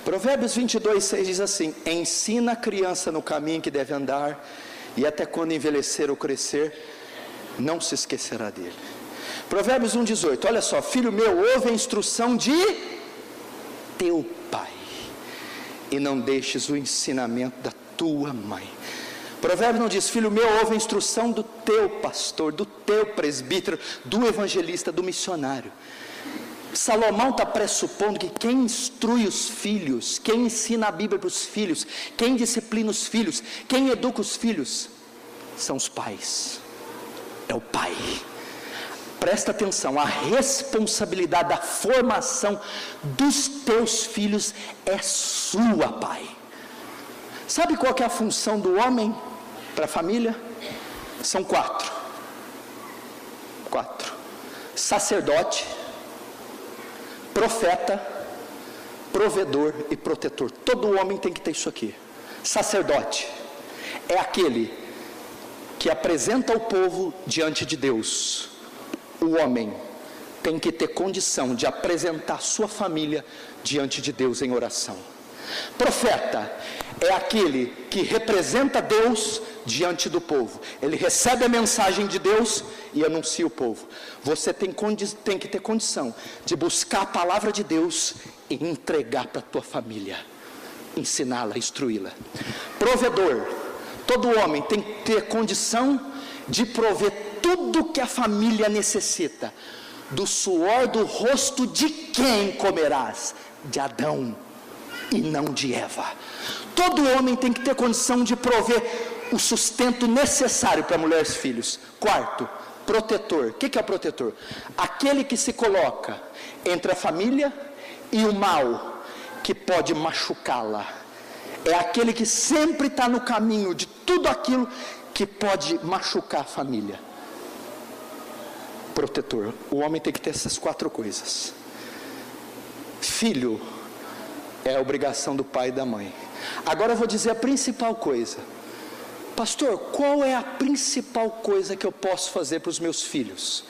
Provérbios 22:6 diz assim: ensina a criança no caminho que deve andar, e até quando envelhecer ou crescer, não se esquecerá dele. Provérbios 1:18, olha só: filho meu, ouve a instrução de teu pai, e não deixes o ensinamento da tua mãe. Provérbios não diz: filho meu, ouve a instrução do teu pastor, do teu presbítero, do evangelista, do missionário. Salomão está pressupondo que quem instrui os filhos, quem ensina a Bíblia para os filhos, quem disciplina os filhos, quem educa os filhos, são os pais. É o pai. Presta atenção, a responsabilidade da formação dos teus filhos é sua, pai. Sabe qual que é a função do homem para a família? São 4. Sacerdote, profeta, provedor e protetor. Todo homem tem que ter isso aqui. Sacerdote é aquele que apresenta o povo diante de Deus. O homem tem que ter condição de apresentar sua família diante de Deus em oração. Profeta é aquele que representa Deus diante do povo. Ele recebe a mensagem de Deus e anuncia o povo. Você tem que ter condição de buscar a palavra de Deus e entregar para a tua família, ensiná-la, instruí-la. Provedor, todo homem tem que ter condição de prover tudo que a família necessita. Do suor do rosto de quem comerás? De Adão e não de Eva. Todo homem tem que ter condição de prover o sustento necessário para mulheres e filhos. 4, protetor. O que é o protetor? Aquele que se coloca entre a família e o mal que pode machucá-la. é aquele que sempre está no caminho de tudo aquilo que pode machucar a família. Protetor. O homem tem que ter essas 4 coisas. Filho é a obrigação do pai e da mãe. Agora eu vou dizer a principal coisa. Pastor, qual é a principal coisa que eu posso fazer para os meus filhos?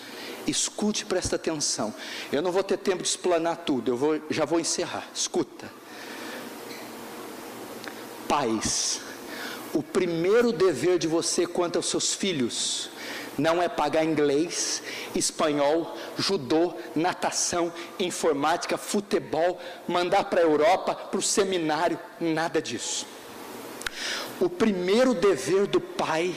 Escute e presta atenção. Eu não vou ter tempo de explanar tudo, já vou encerrar. Escuta. Pais, o primeiro dever de você quanto aos seus filhos não é pagar inglês, espanhol, judô, natação, informática, futebol, mandar para a Europa, para o seminário, nada disso. O primeiro dever do pai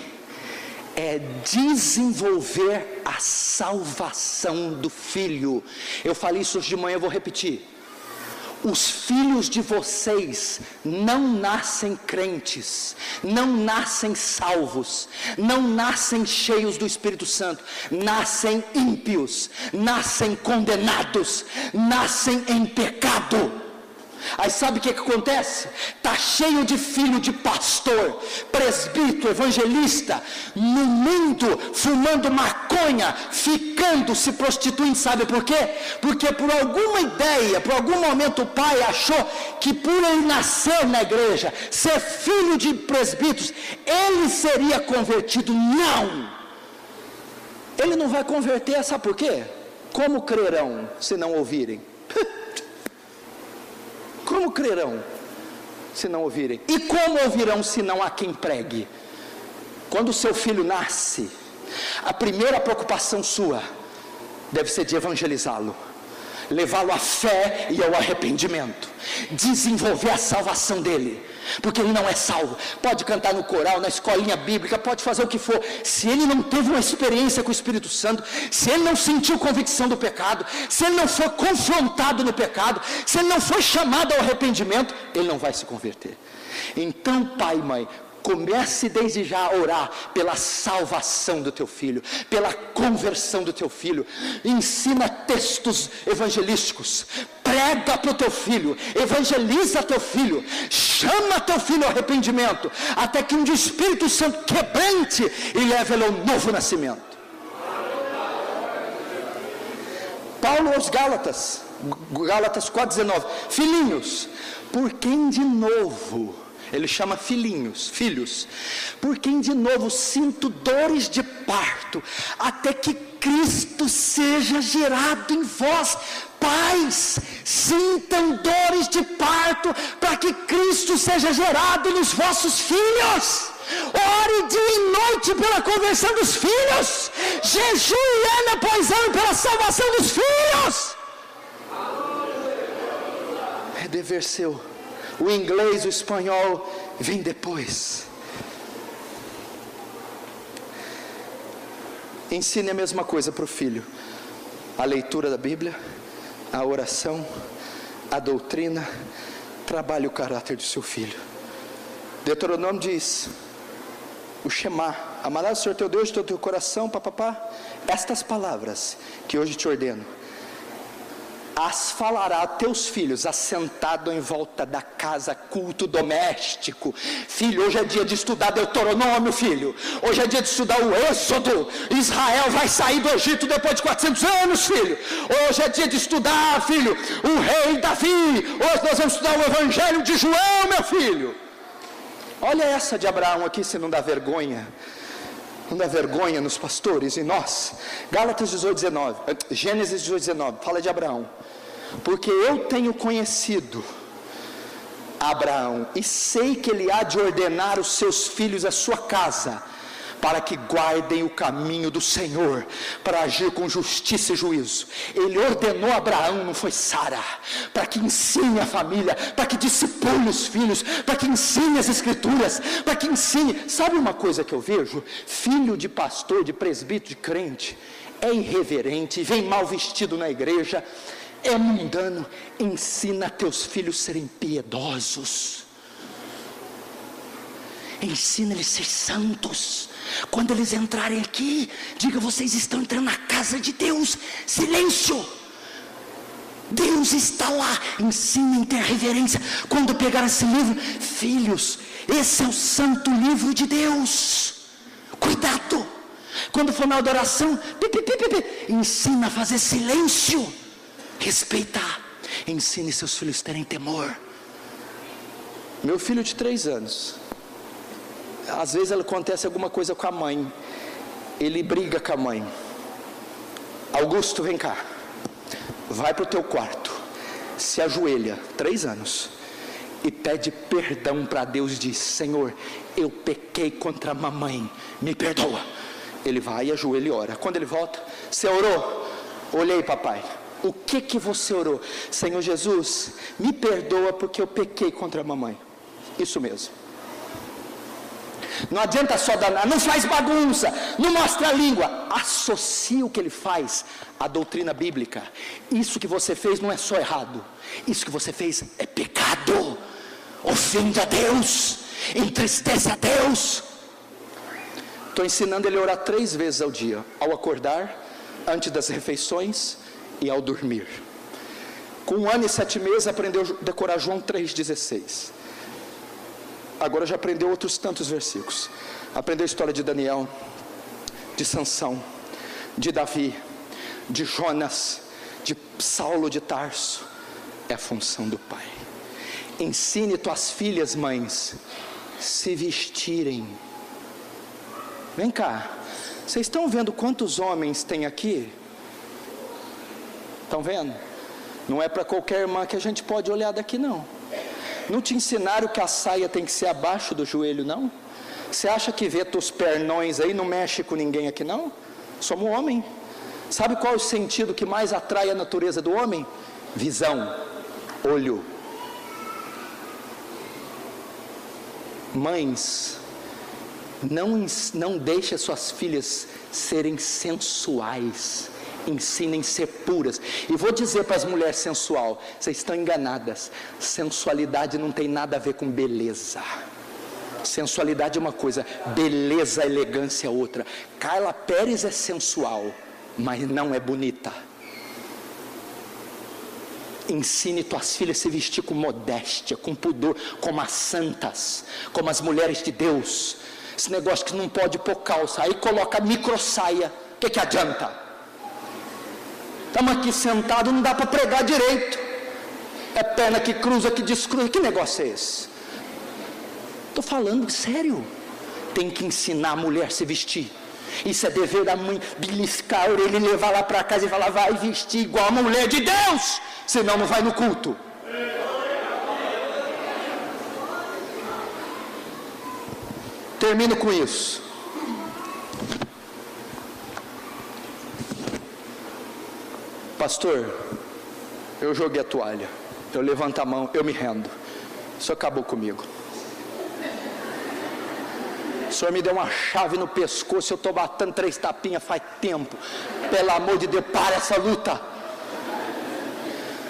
é desenvolver a salvação do filho. Eu falei isso hoje de manhã, eu vou repetir. Os filhos de vocês não nascem crentes, não nascem salvos, não nascem cheios do Espírito Santo, nascem ímpios, nascem condenados, nascem em pecado. Aí sabe o que acontece? Está cheio de filho de pastor, presbítero, evangelista, no mundo, fumando maconha, ficando, se prostituindo, sabe por quê? Porque por alguma ideia, por algum momento o pai achou que por ele nascer na igreja, ser filho de presbíteros, ele seria convertido. Não! Ele não vai converter, sabe por quê? Como crerão se não ouvirem? Como crerão se não ouvirem? E como ouvirão se não há quem pregue? Quando o seu filho nasce, a primeira preocupação sua deve ser de evangelizá-lo, levá-lo à fé e ao arrependimento, desenvolver a salvação dele, porque ele não é salvo. Pode cantar no coral, na escolinha bíblica, pode fazer o que for, se ele não teve uma experiência com o Espírito Santo, se ele não sentiu convicção do pecado, se ele não foi confrontado no pecado, se ele não foi chamado ao arrependimento, ele não vai se converter. Então, pai e mãe, comece desde já a orar pela salvação do teu filho, pela conversão do teu filho. Ensina textos evangelísticos, prega para o teu filho, evangeliza teu filho, chama teu filho ao arrependimento, até que um dia o Espírito Santo quebrante e leve ele ao novo nascimento. Paulo aos Gálatas 4,19: filhinhos, por quem de novo, ele chama filhos, por quem de novo sinto dores de parto, até que Cristo seja gerado em vós. Pais, sintam dores de parto, para que Cristo seja gerado nos vossos filhos. Ore dia e noite pela conversão dos filhos, jejue ano após ano pela salvação dos filhos. É dever seu. O inglês, o espanhol vem depois. Ensine a mesma coisa para o filho: a leitura da Bíblia, a oração, a doutrina. Trabalhe o caráter do seu filho. Deuteronômio diz: o Shema, amarás o Senhor teu Deus de todo o teu coração, papapá. Estas palavras que hoje te ordeno, as falará a teus filhos assentado em volta da casa, culto doméstico. Filho, hoje é dia de estudar Deuteronômio, filho. Hoje é dia de estudar o Êxodo. Israel vai sair do Egito depois de 400 anos, filho. Hoje é dia de estudar, filho, o rei Davi. Hoje nós vamos estudar o Evangelho de João, meu filho. Olha essa de Abraão aqui, se não dá vergonha. Não dá vergonha nos pastores e nós. Gálatas 18:19, Gênesis 18:19, fala de Abraão. Porque eu tenho conhecido Abraão e sei que ele há de ordenar os seus filhos à sua casa, para que guardem o caminho do Senhor, para agir com justiça e juízo. Ele ordenou a Abraão, não foi Sara, para que ensine a família, para que discipule os filhos, para que ensine as escrituras, para que ensine. Sabe uma coisa que eu vejo? Filho de pastor, de presbítero, de crente, é irreverente, vem mal vestido na igreja, é mundano. Ensina teus filhos a serem piedosos, ensina eles a ser santos. Quando eles entrarem aqui, diga: vocês estão entrando na casa de Deus. Silêncio. Deus está lá. Ensinem a ter reverência. Quando pegar esse livro, filhos, esse é o santo livro de Deus. Cuidado. Quando for na adoração, ensina a fazer silêncio, respeitar. Ensine seus filhos a terem temor. Meu filho de 3 anos, às vezes acontece alguma coisa com a mãe, ele briga com a mãe. Augusto, vem cá, vai para o teu quarto, se ajoelha, 3 anos, e pede perdão para Deus. Diz: Senhor, eu pequei contra a mamãe, me perdoa. Ele vai, ajoelha e ora. Quando ele volta: você orou? Olhei, papai. O que você orou? Senhor Jesus, me perdoa porque eu pequei contra a mamãe. Isso mesmo. Não adianta só danar, não faz bagunça, não mostra a língua. Associa o que ele faz à doutrina bíblica. Isso que você fez não é só errado, isso que você fez é pecado, ofende a Deus, entristece a Deus. Estou ensinando ele a orar 3 vezes ao dia: ao acordar, antes das refeições e ao dormir. Com 1 ano e 7 meses aprendeu a decorar João 3,16. Agora já aprendeu outros tantos versículos. Aprendeu a história de Daniel, de Sansão, de Davi, de Jonas, de Saulo de Tarso. É a função do pai. Ensine tuas filhas, mães, se vestirem. Vem cá, vocês estão vendo quantos homens tem aqui? Estão vendo? Não é para qualquer irmã que a gente pode olhar daqui, não. Não te ensinaram que a saia tem que ser abaixo do joelho, não? Você acha que ver teus pernões aí não mexe com ninguém aqui, não? Somos homem. Sabe qual é o sentido que mais atrai a natureza do homem? Visão, olho. Mães, não deixe suas filhas serem sensuais. Ensinem a ser puras. E vou dizer para as mulheres sensual: vocês estão enganadas. Sensualidade não tem nada a ver com beleza. Sensualidade é uma coisa, beleza, elegância é outra. Carla Pérez é sensual, mas não é bonita. Ensine tuas filhas a se vestir com modéstia, com pudor, como as santas, como as mulheres de Deus. Esse negócio que não pode pôr calça, aí coloca micro saia, o que adianta? Estamos aqui sentados, não dá para pregar direito, é perna que cruza, que descruza, que negócio é esse? Estou falando sério. Tem que ensinar a mulher a se vestir. Isso é dever da mãe, beliscar a orelha e levar lá para casa e falar: vai vestir igual a mulher de Deus, senão não vai no culto. Termino com isso. Pastor, eu joguei a toalha, eu levanto a mão, eu me rendo. Isso acabou comigo. O Senhor me deu uma chave no pescoço, eu estou batendo 3 tapinhas faz tempo. Pelo amor de Deus, para essa luta.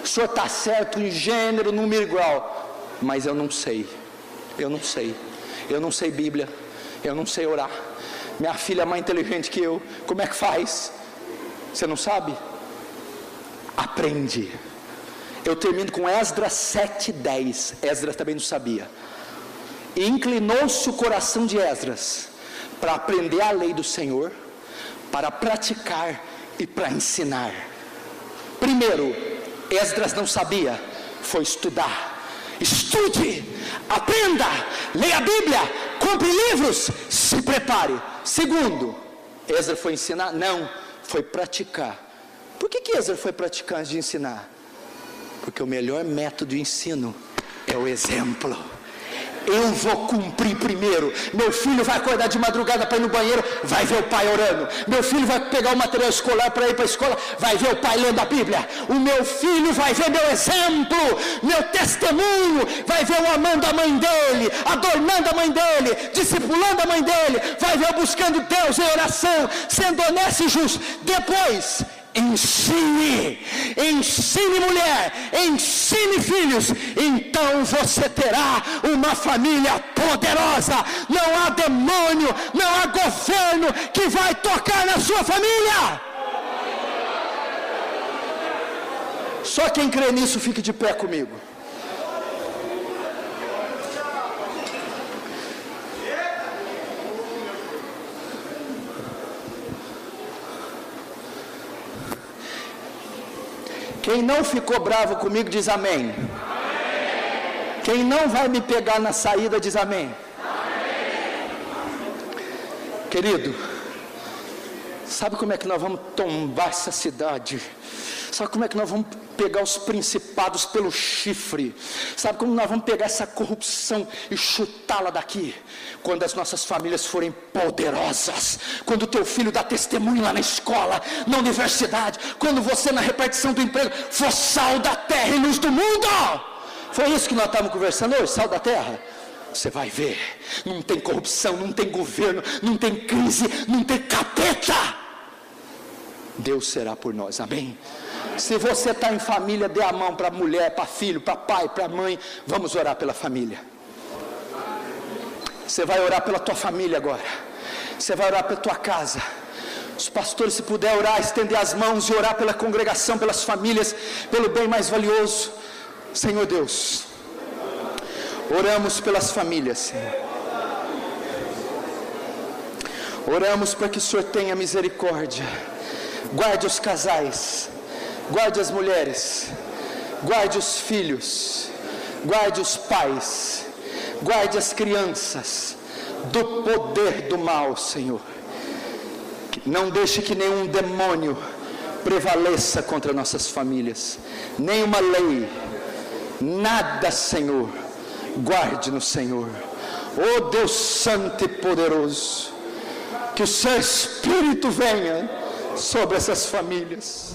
O Senhor está certo em gênero, número igual, mas eu não sei. Eu não sei Bíblia, eu não sei orar. Minha filha é mais inteligente que eu, como é que faz? Você não sabe? Aprende. Eu termino com Esdras 7:10. Esdras também não sabia. E inclinou-se o coração de Esdras para aprender a lei do Senhor, para praticar e para ensinar. Primeiro, Esdras não sabia, foi estudar. Estude, aprenda, leia a Bíblia, compre livros, se prepare. Segundo, Esdras foi ensinar? Não, foi praticar. Por que Esdras foi praticar antes de ensinar? Porque o melhor método de ensino é o exemplo. Eu vou cumprir primeiro. Meu filho vai acordar de madrugada para ir no banheiro, vai ver o pai orando. Meu filho vai pegar o material escolar para ir para a escola, vai ver o pai lendo a Bíblia. O meu filho vai ver meu exemplo, meu testemunho, vai ver eu amando a mãe dele, adornando a mãe dele, discipulando a mãe dele, vai ver eu buscando Deus em oração, sendo honesto e justo. Depois, ensine mulher, ensine filhos, então você terá uma família poderosa. Não há demônio, não há governo que vai tocar na sua família. Só quem crê nisso, fique de pé comigo. Quem não ficou bravo comigo, diz amém. Amém. Quem não vai me pegar na saída, diz amém. Amém. Querido, sabe como é que nós vamos tombar essa cidade? Sabe como é que nós vamos pegar os principados pelo chifre? Sabe como nós vamos pegar essa corrupção e chutá-la daqui? Quando as nossas famílias forem poderosas, quando o teu filho dá testemunho lá na escola, na universidade, quando você na repartição do emprego for sal da terra e luz do mundo. Foi isso que nós estávamos conversando hoje, sal da terra. Você vai ver, não tem corrupção, não tem governo, não tem crise, não tem capeta. Deus será por nós, amém? Se você está em família, dê a mão para a mulher, para filho, para pai, para mãe. Vamos orar pela família. Você vai orar pela tua família agora. Você vai orar pela tua casa. Os pastores, se puder orar, estender as mãos e orar pela congregação, pelas famílias, pelo bem mais valioso. Senhor Deus, oramos pelas famílias, Senhor. Oramos para que o Senhor tenha misericórdia. Guarde os casais, guarde as mulheres, guarde os filhos, guarde os pais, guarde as crianças do poder do mal, Senhor. Não deixe que nenhum demônio prevaleça contra nossas famílias, nenhuma lei, nada, Senhor. Guarde-nos, Senhor. Oh Deus Santo e poderoso, que o Seu Espírito venha sobre essas famílias.